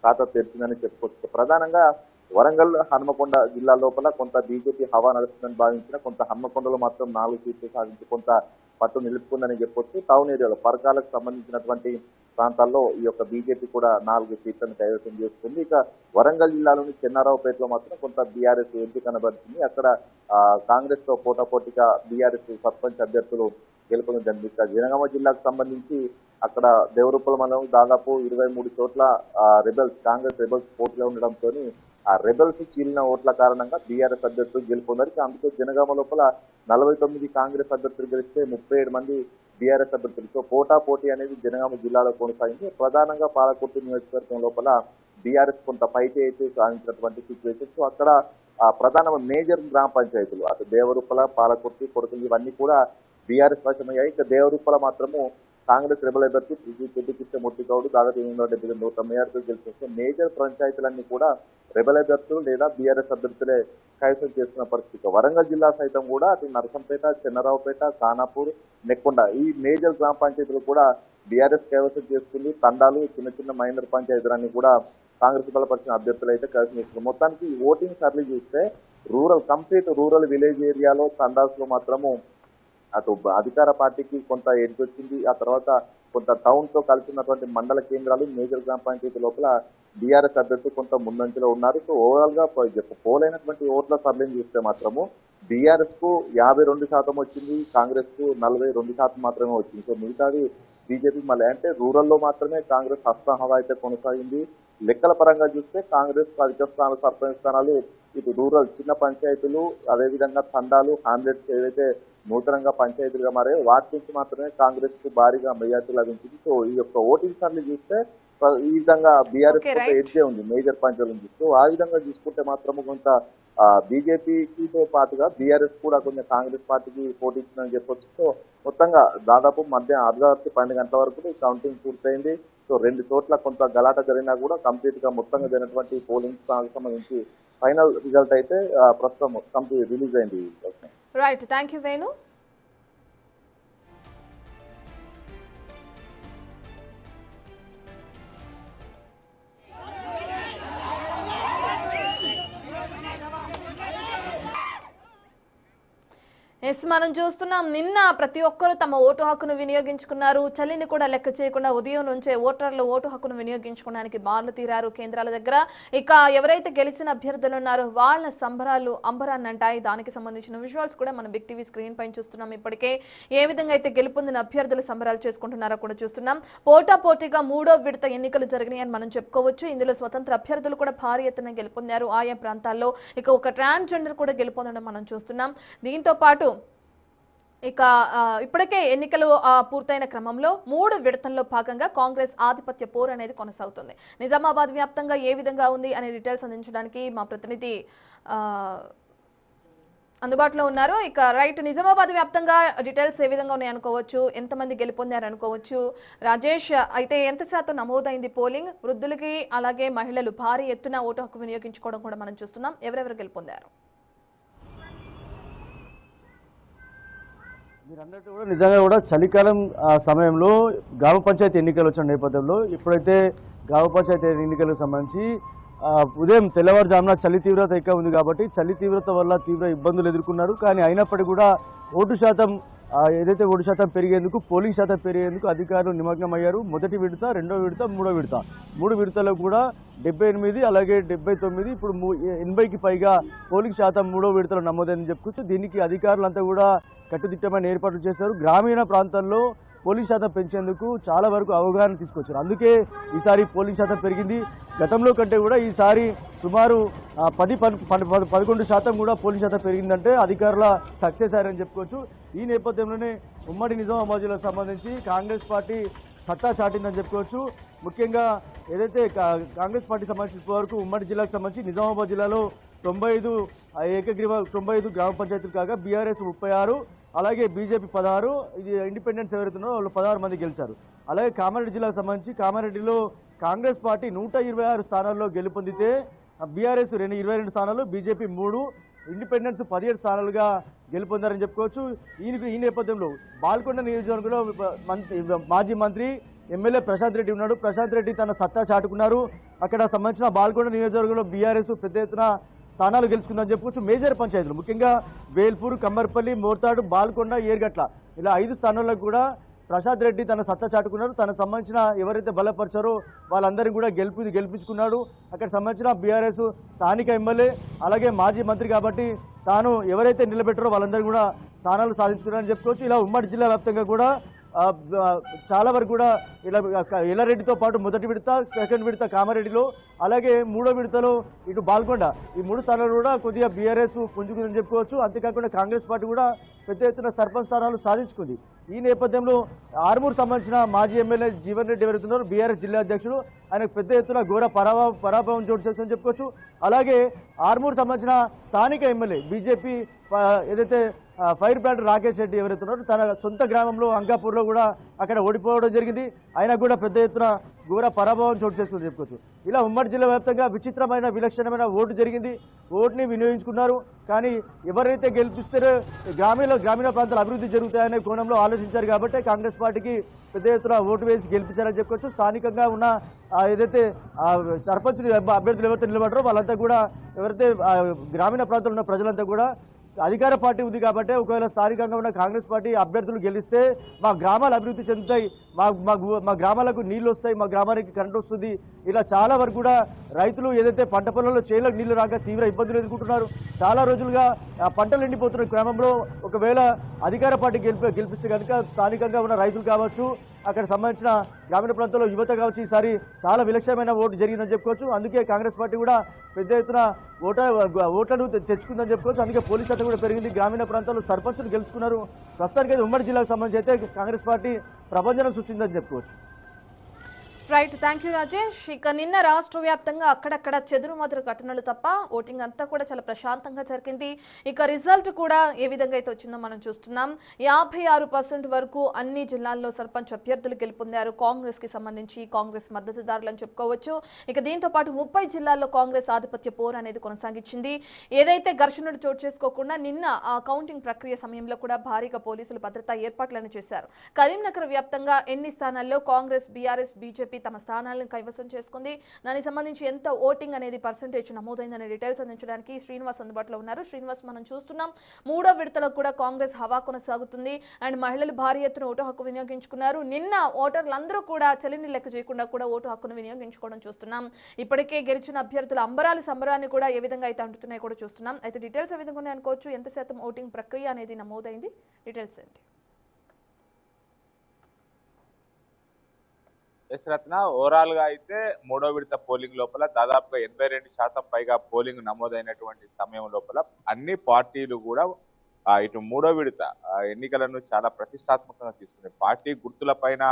ఖాతా తెరిచిందని చెప్పుకోవచ్చు. ప్రధానంగా వరంగల్, హనుమకొండ జిల్లా లోపల కొంత బీజేపీ హవా నడుస్తుందని భావించిన, కొంత హనుమకొండలో మాత్రం 4 సీట్లు సాధించి కొంత పట్టు నిలుపుకుందని చెప్పొచ్చు. టౌన్ ఏరియాలో పరకాలకు సంబంధించినటువంటి ప్రాంతాల్లో ఈ యొక్క బీజేపీ కూడా 4 సీట్లను కైవసం చేసుకుంది. ఇక వరంగల్ జిల్లాలోని చెన్నారావుపేటలో మాత్రం కొంత బీఆర్ఎస్ ఎంపీ కనబడుతుంది. అక్కడ కాంగ్రెస్ తో పోటాపోటీగా బీఆర్ఎస్ సర్పంచ్ అభ్యర్థులు గెలుపొందని జరిగింది. ఇక జనగామ జిల్లాకు సంబంధించి అక్కడ దేవరూపల మండలం దాదాపు 23 చోట్ల రెబెల్స్, కాంగ్రెస్ రెబెల్స్ పోటీలో ఉండడంతో ఆ రెబెల్స్ చీలిన ఓట్ల కారణంగా బీఆర్ఎస్ అభ్యర్థులు గెలుపొందారు. అందుకే జనగామ లోపల 49 కాంగ్రెస్ అభ్యర్థులు గెలిస్తే 37 మంది బీఆర్ఎస్ అభ్యర్థులు. సో పోటీ అనేది జనగామ జిల్లాలో కొనసాగింది. ప్రధానంగా పాలకుర్తి నియోజకవర్గం లోపల బీఆర్ఎస్ కొంత పైకి అయితే సాధించినటువంటి సిచ్యువేషన్. సో అక్కడ ప్రధాన మేజర్ గ్రామ పంచాయతీలు అటు దేవరూపల, పాలకుర్తి, కొడుకులు ఇవన్నీ కూడా బీఆర్ఎస్ వశమయ్యాయి. ఇక దేవరూపల మాత్రము కాంగ్రెస్ రెబల్ అభ్యర్థి కృష్ణమూర్తి గౌడ్ దాదాపు 190 గెలిచేస్తే మేజర్ పంచాయతీలన్నీ కూడా రెబల్ అభ్యర్థులు లేదా బీఆర్ఎస్ అభ్యర్థులే కైవసం చేస్తున్న పరిస్థితి. వరంగల్ జిల్లా సైతం కూడా అటు నరసంపేట, చెన్నరావుపేట, ఖానాపూర్, నెక్కొండ ఈ మేజర్ గ్రామ పంచాయతీలు కూడా బీఆర్ఎస్ కైవసం చేసుకుంది. తండాలు, చిన్న చిన్న మైనర్ పంచాయతీలన్నీ కూడా కాంగ్రెస్ బలపరిచిన అభ్యర్థులు అయితే కైవసం చేసుకున్నారు. మొత్తానికి ఓటింగ్ సర్లీ చూస్తే కంప్లీట్ రూరల్ విలేజ్ ఏరియాలో తండాస్ లో మాత్రము అటు అధికార పార్టీకి కొంత ఎడ్జ్ వచ్చింది. ఆ తర్వాత కొంత టౌన్ తో కలిసినటువంటి మండల కేంద్రాలు, మేజర్ గ్రామ పంచాయతీ లోపల బీఆర్ఎస్ అభ్యర్థులు కొంత ముందంజలో ఉన్నారు. సో ఓవరాల్ గా పోలైనటువంటి ఓట్ల సర్లేని చూస్తే మాత్రము బీఆర్ఎస్ కు 52% వచ్చింది, కాంగ్రెస్ కు 42% మాత్రమే వచ్చింది. సో మిగతాది బీజేపీ మళ్ళీ అంటే రూరల్లో మాత్రమే కాంగ్రెస్ హస్తహవా అయితే కొనసాగింది. లెక్కల పరంగా చూస్తే కాంగ్రెస్ అధిక స్థానాలు, సర్పంచ్ స్థానాలు ఇటు రూరల్ చిన్న పంచాయతీలు, అదేవిధంగా తండాలు, హామ్లెట్స్ ఏవైతే నూతనంగా పంచాయతీలుగా మారాయో వాటి నుంచి మాత్రమే కాంగ్రెస్ కు భారీగా మెజార్టీ లభించింది. సో ఈ యొక్క ఓటింగ్ సర్లు చూస్తే ఈ విధంగా బీఆర్ఎస్ ఎడ్జే ఉంది మేజర్ పంచాయతీల నుంచి. సో ఆ విధంగా చూసుకుంటే మాత్రము కొంత బీజేపీతో పాటుగా బీఆర్ఎస్ కూడా కొంచెం కాంగ్రెస్ పార్టీకి పోటీ ఇచ్చిందని చెప్పొచ్చు. సో మొత్తంగా దాదాపు అర్ధరాత్రి 12 గంటల వరకు కౌంటింగ్ పూర్తయింది. సో 2 చోట్ల కొంత గలాట జరిగినా కూడా కంప్లీట్ గా మొత్తంగా జరిగినటువంటి పోలింగ్ సంబంధించి ఫైనల్ రిజల్ట్ అయితే ప్రస్తుతం కంప్లీట్ రిలీజ్ అయింది. Right, thank you Venu. Yes, మనం చూస్తున్నాం నిన్న ప్రతి ఒక్కరూ తమ ఓటు హక్కును వినియోగించుకున్నారు. చలిని కూడా లెక్క చేయకుండా ఉదయం నుంచే ఓటర్లు ఓటు హక్కును వినియోగించుకోవడానికి బార్లు తీరారు కేంద్రాల దగ్గర. ఇక ఎవరైతే గెలిచిన అభ్యర్థులు ఉన్నారో వాళ్ళ సంబరాలు అంబరాన్ని అంటాయి. దానికి సంబంధించిన విజువల్స్ కూడా మనం బిగ్ టీవీ స్క్రీన్ పైన చూస్తున్నాం. ఇప్పటికే ఏ విధంగా అయితే గెలుపొందిన అభ్యర్థులు సంబరాలు చేసుకుంటున్నారో కూడా చూస్తున్నాం. పోటాపోటీగా 3వ విడత ఎన్నికలు జరిగినాయని మనం చెప్పుకోవచ్చు. ఇందులో స్వతంత్ర అభ్యర్థులు కూడా భారీ ఎత్తున గెలుపొందారు ఆయా ప్రాంతాల్లో. ఇక ఒక ట్రాన్స్జెండర్ కూడా గెలుపొందడం మనం చూస్తున్నాం. దీంతో పాటు ఇక ఇప్పటికే ఎన్నికలు పూర్తయిన క్రమంలో 3 విడతల్లో భాగంగా కాంగ్రెస్ ఆధిపత్య పోరు అనేది కొనసాగుతుంది. నిజామాబాద్ వ్యాప్తంగా ఏ విధంగా ఉంది అనే డీటెయిల్స్ అందించడానికి మా ప్రతినిధి అందుబాటులో ఉన్నారు. ఇక రైట్, నిజామాబాద్ వ్యాప్తంగా డీటెయిల్స్ ఏ విధంగా ఉన్నాయి అనుకోవచ్చు, ఎంతమంది గెలుపొందారు అనుకోవచ్చు రాజేష్? అయితే ఎంత శాతం నమోదైంది పోలింగ్? వృద్ధులకి అలాగే మహిళలు భారీ ఎత్తున ఓటు హక్కు వినియోగించుకోవడం కూడా మనం చూస్తున్నాం. ఎవరెవరు గెలుపొందారు? మీరు అన్నట్టు కూడా నిజంగా కూడా చలికాలం సమయంలో గ్రామ పంచాయతీ ఎన్నికలు వచ్చిన నేపథ్యంలో ఇప్పుడైతే గ్రామ పంచాయతీ ఎన్నికలకు సంబంధించి ఉదయం తెల్లవారుజామున చలి తీవ్రత ఎక్కువ ఉంది కాబట్టి చలి తీవ్రత వల్ల తీవ్ర ఇబ్బందులు ఎదుర్కొన్నారు. కానీ అయినప్పటికీ కూడా ఓటు శాతం పెరిగేందుకు, పోలింగ్ శాతం పెరిగేందుకు అధికారులు నిమగ్నమయ్యారు. మొదటి విడత, 2వ విడత, 3వ విడత 3 విడతల్లో కూడా 78 అలాగే 79 ఇప్పుడు 80కి పైగా పోలింగ్ శాతం 3వ విడతలో నమోదైందని చెప్పుకోవచ్చు. దీనికి అధికారులంతా కూడా కట్టుదిట్టమైన ఏర్పాట్లు చేశారు. గ్రామీణ ప్రాంతాల్లో పోలింగ్ శాతం పెంచేందుకు చాలా వరకు అవగాహన తీసుకొచ్చారు. అందుకే ఈసారి పోలింగ్ శాతం పెరిగింది. గతంలో కంటే కూడా ఈసారి సుమారు 11% కూడా పోలింగ్ శాతం పెరిగిందంటే అధికారుల సక్సెస్ అయ్యారని చెప్పుకోవచ్చు. ఈ నేపథ్యంలోనే ఉమ్మడి నిజామాబాద్ జిల్లాకు సంబంధించి కాంగ్రెస్ పార్టీ సత్తా చాటిందని చెప్పుకోవచ్చు. ముఖ్యంగా ఏదైతే కాంగ్రెస్ పార్టీ సంబంధించిన వరకు ఉమ్మడి జిల్లాకు సంబంధించి నిజామాబాద్ జిల్లాలో 95 గ్రామ పంచాయతీలు కాగా బీఆర్ఎస్ 36, అలాగే బీజేపీ 16, ఇది ఇండిపెండెన్స్ ఎవరైతున్నారో వాళ్ళు 16 మంది గెలిచారు. అలాగే కామారెడ్డి జిల్లాకు సంబంధించి కామారెడ్డిలో కాంగ్రెస్ పార్టీ 126 స్థానాల్లో గెలుపొందితే బీఆర్ఎస్ 22 స్థానాలు, బీజేపీ 3, ఇండిపెండెన్స్ 17 స్థానాలుగా గెలుపొందారని చెప్పుకోవచ్చు. ఈ నేపథ్యంలో బాల్కొండ నియోజకవర్గంలో మాజీ మంత్రి ఎమ్మెల్యే ప్రశాంత్ రెడ్డి ఉన్నాడు. ప్రశాంత్ రెడ్డి తన సత్తా చాటుకున్నారు. అక్కడ సంబంధించిన బాల్కొండ నియోజకవర్గంలో బీఆర్ఎస్ పెద్ద ఎత్తున స్థానాలు గెలుచుకుందని చెప్పుకోవచ్చు. మేజర్ పంచాయతీలు ముఖ్యంగా వేల్పూర్, కమ్మర్పల్లి, మోర్తాడు, బాల్కొండ, ఏర్గట్ల ఇలా 5 స్థానాలకు కూడా ప్రశాంత్ రెడ్డి తన సత్తా చాటుకున్నారు. తనకు సంబంధించిన ఎవరైతే బలపరిచారో వాళ్ళందరినీ కూడా గెలిపించుకున్నాడు. అక్కడ సంబంధించిన బీఆర్ఎస్ స్థానిక ఎమ్మెల్యే అలాగే మాజీ మంత్రి కాబట్టి తాను ఎవరైతే నిలబెట్టారో వాళ్ళందరూ కూడా స్థానాలు సాధించుకున్నారని చెప్పుకోవచ్చు. ఇలా ఉమ్మడి జిల్లా వ్యాప్తంగా కూడా చాలా వరకు కూడా ఇలా ఎల్లారెడ్డితో పాటు మొదటి విడత, సెకండ్ విడత కామారెడ్డిలో, అలాగే 3వ విడతలో ఇటు బాల్కొండ, ఈ 3 స్థానాలు కూడా కొద్దిగా బీఆర్ఎస్ పుంజుకుందని చెప్పుకోవచ్చు. అంతేకాకుండా కాంగ్రెస్ పార్టీ కూడా పెద్ద ఎత్తున సర్పంచ్ స్థానాలు సాధించుకుంది. ఈ నేపథ్యంలో ఆర్మూరు సంబంధించిన మాజీ ఎమ్మెల్యే జీవన్ రెడ్డి ఎవరుతున్నారు బీఆర్ఎస్ జిల్లా అధ్యక్షుడు, ఆయనకు పెద్ద ఎత్తున ఘోర పరాభవం చోటు చేసుకుని చెప్పుకోవచ్చు. అలాగే ఆర్మూరు సంబంధించిన స్థానిక ఎమ్మెల్యే బీజేపీ ఏదైతే ఫైర్ బ్రాండ్ రాకేష్ రెడ్డి ఎవరైతున్నారో తన సొంత గ్రామంలో అంకాపూర్లో కూడా అక్కడ ఓడిపోవడం జరిగింది. ఆయన కూడా పెద్ద ఎత్తున ఘోర పరాభవం చోటు చేసుకుని చెప్పుకోవచ్చు. ఇలా ఉమ్మడి జిల్లా వ్యాప్తంగా విచిత్రమైన విలక్షణమైన ఓటు జరిగింది. ఓటుని వినియోగించుకున్నారు. కానీ ఎవరైతే గెలిపిస్తారో గ్రామీణ ప్రాంతాల అభివృద్ధి జరుగుతాయనే కోణంలో ఆలోచించారు కాబట్టి కాంగ్రెస్ పార్టీకి పెద్ద ఎత్తున ఓటు వేసి గెలిపించారని చెప్పుకోవచ్చు. స్థానికంగా ఉన్న ఏదైతే సర్పంచ్ అభ్యర్థులు ఎవరైతే నిలబడ్డారో వాళ్ళంతా కూడా ఎవరైతే గ్రామీణ ప్రాంతంలో ఉన్న ప్రజలంతా కూడా అధికార పార్టీ ఉంది కాబట్టి ఒకవేళ స్థానికంగా ఉన్న కాంగ్రెస్ పార్టీ అభ్యర్థులు గెలిస్తే మా గ్రామాలు అభివృద్ధి చెందుతాయి, మా గ్రామాలకు నీళ్లు వస్తాయి, మా గ్రామానికి కరెంట్ వస్తుంది. ఇలా చాలా వరకు కూడా రైతులు ఏదైతే పంట పొలంలో చేలకు నీళ్లు రాక తీవ్ర ఇబ్బందులు ఎదుర్కొంటున్నారు. చాలా రోజులుగా పంటలు ఎండిపోతున్న క్రమంలో ఒకవేళ అధికార పార్టీ గెలిపిస్తే కనుక స్థానికంగా ఉన్న రైతులు కావచ్చు, అక్కడ సంబంధించిన గ్రామీణ ప్రాంతంలో యువత కావచ్చు ఈసారి చాలా విలక్షణమైన ఓటు జరిగిందని చెప్పుకోవచ్చు. అందుకే కాంగ్రెస్ పార్టీ కూడా పెద్ద ఎత్తున ఓట్లను తెచ్చుకుందని చెప్పుకోవచ్చు. అందుకే పోలీస్ శాతం కూడా పెరిగింది. గ్రామీణ ప్రాంతాల్లో సర్పంచులు గెలుచుకున్నారు. ప్రస్తుతానికి ఉమ్మడి జిల్లాకు సంబంధించి అయితే కాంగ్రెస్ పార్టీ ప్రభంజనం సృష్టిందని చెప్పుకోవచ్చు. Right, thank you Rajesh. ఇక నిన్న రాష్ట్ర వ్యాప్తంగా అక్కడక్కడ చెదురుమదురు ఘటనలు తప్ప ఓటింగ్ అంతా కూడా చాలా ప్రశాంతంగా జరిగింది. ఇక రిజల్ట్ కూడా ఏ విధంగా అయితే వచ్చిందో మనం చూస్తున్నాం. 56% వరకు అన్ని జిల్లాల్లో సర్పంచ్ అభ్యర్థులు గెలుపొందారు. కాంగ్రెస్ కి సంబంధించి కాంగ్రెస్ మద్దతుదారులు అని చెప్పుకోవచ్చు. ఇక దీంతో పాటు 30 జిల్లాల్లో కాంగ్రెస్ ఆధిపత్య పోరు అనేది కొనసాగించింది. ఏదైతే ఘర్షణలు చోటు చేసుకోకుండా నిన్న కౌంటింగ్ ప్రక్రియ సమయంలో కూడా భారీగా పోలీసులు భద్రతా ఏర్పాట్లను చేశారు. కరీంనగర్ వ్యాప్తంగా ఎన్ని స్థానాల్లో కాంగ్రెస్, బీఆర్ఎస్, బీజేపీ బీజేపీ తమ స్థానాలను కైవసం చేసుకుంది. దానికి సంబంధించి ఎంత ఓటింగ్ అనేది పర్సెంటేజ్ నమోదైందనే డీటెయిల్స్ అందించడానికి శ్రీనివాస్ అందుబాటులో ఉన్నారు. శ్రీనివాస్, మనం చూస్తున్నాం మూడో విడతలో కూడా కాంగ్రెస్ హవా కొనసాగుతుంది అండ్ మహిళలు భారీ ఎత్తున ఓటు హక్కు వినియోగించుకున్నారు. నిన్న ఓటర్లందరూ కూడా చలిని లెక్క చేయకుండా కూడా ఓటు హక్కును వినియోగించుకోవడం చూస్తున్నాం. ఇప్పటికే గెలిచిన అభ్యర్థుల అంబరాల సంబరాన్ని కూడా ఏ విధంగా అయితే అంటున్నాయో కూడా చూస్తున్నాం. అయితే డీటెయిల్స్ ఏ విధంగా అనుకోవచ్చు, ఎంత శాతం ఓటింగ్ ప్రక్రియ అనేది నమోదైంది, డీటెయిల్స్ ఏంటి? ఎస్ రత్న, ఓవరాల్ గా అయితే మూడో విడత పోలింగ్ లోపల దాదాపుగా 82% పైగా పోలింగ్ నమోదైనటువంటి సమయం లోపల అన్ని పార్టీలు కూడా ఇటు మూడో విడత ఎన్నికలను చాలా ప్రతిష్టాత్మకంగా తీసుకున్నాయి. పార్టీ గుర్తుల పైన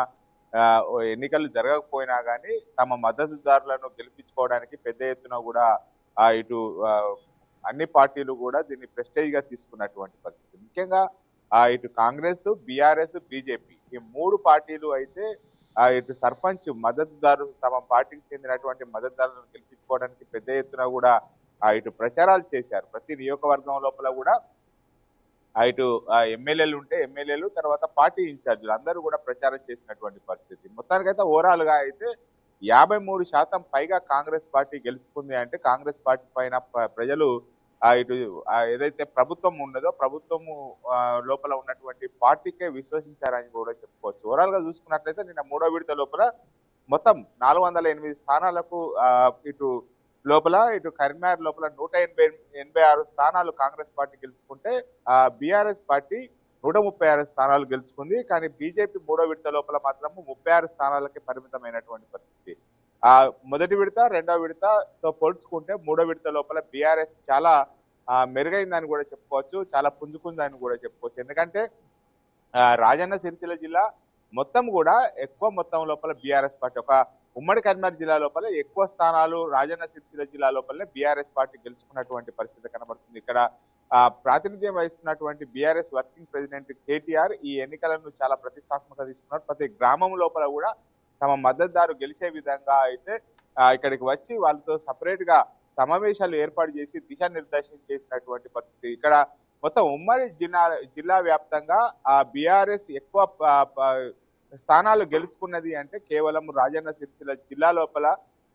ఎన్నికలు జరగకపోయినా కానీ తమ మద్దతుదారులను గెలిపించుకోవడానికి పెద్ద ఎత్తున కూడా ఇటు అన్ని పార్టీలు కూడా దీన్ని ప్రెస్టేజ్ గా తీసుకున్నటువంటి పరిస్థితి. ముఖ్యంగా ఇటు కాంగ్రెస్, బీఆర్ఎస్, బీజేపీ ఈ మూడు పార్టీలు అయితే ఇటు సర్పంచ్ మద్దతుదారు తమ పార్టీకి చెందినటువంటి మద్దతుదారులను గెలిపించుకోవడానికి పెద్ద ఎత్తున కూడా ఇటు ప్రచారాలు చేశారు. ప్రతి నియోజకవర్గం లోపల కూడా ఇటు ఎమ్మెల్యేలు ఉంటే ఎమ్మెల్యేలు, తర్వాత పార్టీ ఇన్ఛార్జీలు అందరూ కూడా ప్రచారం చేసినటువంటి పరిస్థితి. మొత్తానికైతే ఓవరాల్ గా అయితే 53% పైగా కాంగ్రెస్ పార్టీ గెలుచుకుంది. అంటే కాంగ్రెస్ పార్టీ పైన ప్రజలు ఇటు ఏదైతే ప్రభుత్వం ఉన్నదో ప్రభుత్వము లోపల ఉన్నటువంటి పార్టీకే విశ్వసించారని కూడా చెప్పుకోవచ్చు. ఓవరాల్ గా చూసుకున్నట్లయితే నిన్న మూడో విడత లోపల మొత్తం 408 స్థానాలకు ఇటు కరీంనగర్ లోపల 186 స్థానాలు కాంగ్రెస్ పార్టీ గెలుచుకుంటే బీఆర్ఎస్ పార్టీ 136 స్థానాలు గెలుచుకుంది. కానీ బీజేపీ మూడో విడత లోపల మాత్రము 36 స్థానాలకి పరిమితమైనటువంటి పరిస్థితి. మొదటి విడత రెండో విడతతో పోల్చుకుంటే మూడో విడత లోపల బీఆర్ఎస్ చాలా మెరుగైందని కూడా చెప్పుకోవచ్చు, చాలా పుంజుకుందని కూడా చెప్పుకోవచ్చు. ఎందుకంటే రాజన్న సిరిసిల్ల జిల్లా మొత్తం కూడా ఎక్కువ మొత్తం లోపల బీఆర్ఎస్ పార్టీ, ఒక ఉమ్మడి కరీంనగర్ జిల్లా లోపల ఎక్కువ స్థానాలు రాజన్న సిరిసిల్ల జిల్లా లోపలనే బీఆర్ఎస్ పార్టీ గెలుచుకున్నటువంటి పరిస్థితి కనబడుతుంది. ఇక్కడ ప్రాతినిధ్యం వహిస్తున్నటువంటి బీఆర్ఎస్ వర్కింగ్ ప్రెసిడెంట్ కేటీఆర్ ఈ ఎన్నికలను చాలా ప్రతిష్టాత్మకంగా తీసుకున్నారు. ప్రతి గ్రామం లోపల కూడా తమ మద్దతుదారు గెలిచే విధంగా అయితే ఇక్కడికి వచ్చి వాళ్ళతో సపరేట్ గా సమావేశాలు ఏర్పాటు చేసి దిశానిర్దేశం చేసినటువంటి పరిస్థితి. ఇక్కడ మొత్తం ఉమ్మడి జిల్లా వ్యాప్తంగా బీఆర్ఎస్ ఎక్కువ స్థానాలు గెలుచుకున్నది అంటే కేవలం రాజన్న సిరిసిల్ల జిల్లా లోపల,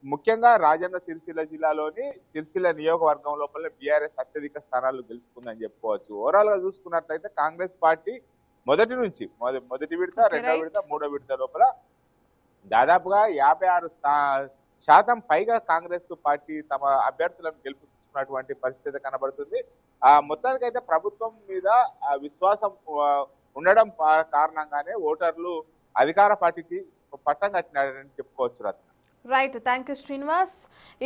ముఖ్యంగా రాజన్న సిరిసిల్ల జిల్లాలోని సిరిసిల్ల నియోజకవర్గం లోపల బీఆర్ఎస్ అత్యధిక స్థానాలు గెలుచుకుందని చెప్పుకోవచ్చు. ఓవరాల్ గా చూసుకున్నట్లయితే కాంగ్రెస్ పార్టీ మొదటి నుంచి మొదటి విడత, రెండో విడత, మూడో విడత లోపల దాదాపుగా 56% పైగా కాంగ్రెస్ పార్టీ తమ అభ్యర్థులను గెలుపుకున్నటువంటి పరిస్థితి కనబడుతుంది. మొత్తానికైతే ప్రభుత్వం మీద విశ్వాసం ఉండడం కారణంగానే ఓటర్లు అధికార పార్టీకి పట్టం కట్టినారని చెప్పుకోవచ్చు Ratna. Right, thank you Srinivas.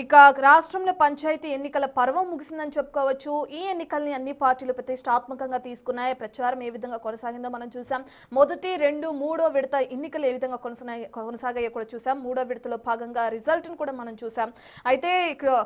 ఇక రాష్ట్రంలో పంచాయతీ ఎన్నికల పర్వం ముగిసిందని చెప్పుకోవచ్చు. ఈ ఎన్నికల్ని అన్ని పార్టీలు ప్రతిష్టాత్మకంగా తీసుకున్నాయి. ప్రచారం ఏ విధంగా కొనసాగిందో మనం చూసాం. మొదటి, రెండు, మూడో విడత ఎన్నికలు ఏ విధంగా కొనసాగాయో కూడా చూసాం. మూడో విడతలో భాగంగా రిజల్ట్ను కూడా మనం చూసాం. అయితే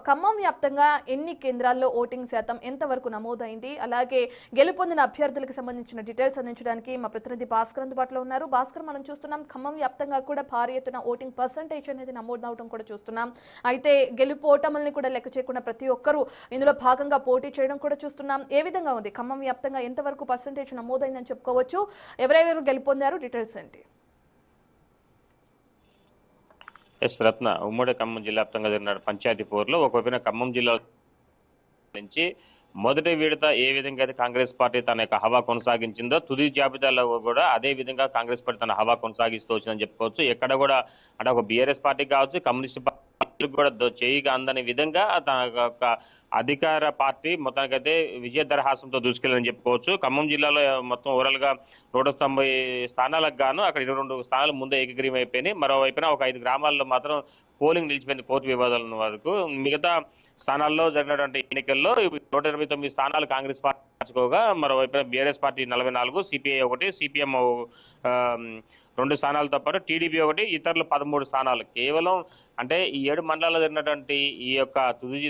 ఖమ్మం వ్యాప్తంగా ఎన్ని కేంద్రాల్లో ఓటింగ్ శాతం ఎంతవరకు నమోదైంది, అలాగే గెలుపొందిన అభ్యర్థులకు సంబంధించిన డీటెయిల్స్ అందించడానికి మా ప్రతినిధి భాస్కర్ అందుబాటులో ఉన్నారు. భాస్కర్, మనం చూస్తున్నాం ఖమ్మం వ్యాప్తంగా కూడా భారీ ఎత్తున ఓటింగ్ పర్సంటేజ్ అనేది అవడం కూడా చూస్తున్నాం. అయితే గెలుపు ఓటముల్ని కూడా లెక్క చేయకుండా ప్రతి ఒక్కరూ ఇందులో భాగంగా పోటీ చేయడం కూడా చూస్తున్నాం. ఏ విధంగా ఉంది ఖమ్మం వ్యాప్తంగా, ఎంతవరకు పర్సంటేజ్ నమోదైందని చెప్పుకోవచ్చు, ఎవరెవరు గెలుపొందారు, డీటెయిల్స్ ఏంటి? ఎస్ రత్న, ఉమ్మడి ఖమ్మం జిల్లా వ్యాప్తంగా జరిగిన పంచాయతీ పోరులో ఒకవైపున ఖమ్మం జిల్లా నుంచి మొదటి విడత ఏ విధంగా అయితే కాంగ్రెస్ పార్టీ తన యొక్క హవా కొనసాగించిందో తుది జాబితాలో కూడా అదే విధంగా కాంగ్రెస్ పార్టీ తన హవా కొనసాగిస్తూ వచ్చిందని చెప్పుకోవచ్చు. ఎక్కడ కూడా అంటే ఒక బీఆర్ఎస్ పార్టీ కావచ్చు, కమ్యూనిస్ట్ పార్టీ కూడా చేయిగా అందని విధంగా తన యొక్క అధికార పార్టీ మొత్తానికైతే విజయ దరహాసంతో దూసుకెళ్ళని చెప్పుకోవచ్చు. ఖమ్మం జిల్లాలో మొత్తం ఓవరాల్ గా 190 స్థానాలకు గాను అక్కడ 22 స్థానాలు ముందే ఏకగ్రీవం అయిపోయినాయి. మరోవైపున ఒక 5 గ్రామాల్లో మాత్రం పోలింగ్ నిలిచిపోయింది కోర్టు వివాదాల వరకు. మిగతా స్థానాల్లో జరిగినటువంటి ఎన్నికల్లో 129 స్థానాలు కాంగ్రెస్ పార్టీ పంచుకోగా, మరోవైపు బీఆర్ఎస్ పార్టీ 44, సిపిఐ 1, సిపిఎం 2 స్థానాలతో పాటు టీడీపీ 1, ఇతరులు 13 స్థానాలు. కేవలం అంటే ఈ 7 మండలాల్లో జరిగినటువంటి ఈ యొక్క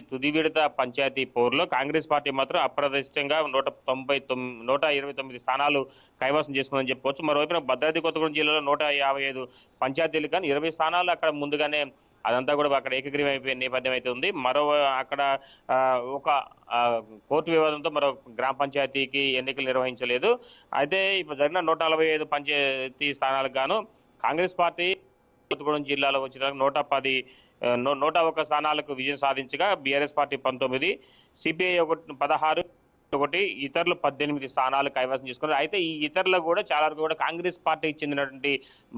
తుది విడత పంచాయతీ పోరులో కాంగ్రెస్ పార్టీ మాత్రం అప్రతిష్టంగా 129 స్థానాలు కైవసం చేసుకుందని చెప్పుకోవచ్చు. మరోవైపున భద్రాద్రి కొత్తగూడెం జిల్లాలో 155 పంచాయతీలు కానీ 20 స్థానాలు అక్కడ ముందుగానే అదంతా కూడా అక్కడ ఏకగ్రీవం అయిపోయిన నేపథ్యం అయితే ఉంది. మరో అక్కడ ఒక కోర్టు వివాదంతో మరో గ్రామ పంచాయతీకి ఎన్నికలు నిర్వహించలేదు. అయితే ఇప్పుడు జరిగిన 145 పంచాయతీ స్థానాలకు గాను కాంగ్రెస్ పార్టీ కొత్తగూడెం జిల్లాలో వచ్చిన 101 స్థానాలకు విజయం సాధించగా బీఆర్ఎస్ పార్టీ 19, సిపిఐ 16, ఇతరులు 18 స్థానాలు కైవసం చేసుకున్నారు. అయితే ఈ ఇతరులు కూడా చాలా వరకు కూడా కాంగ్రెస్ పార్టీకి చెందినటువంటి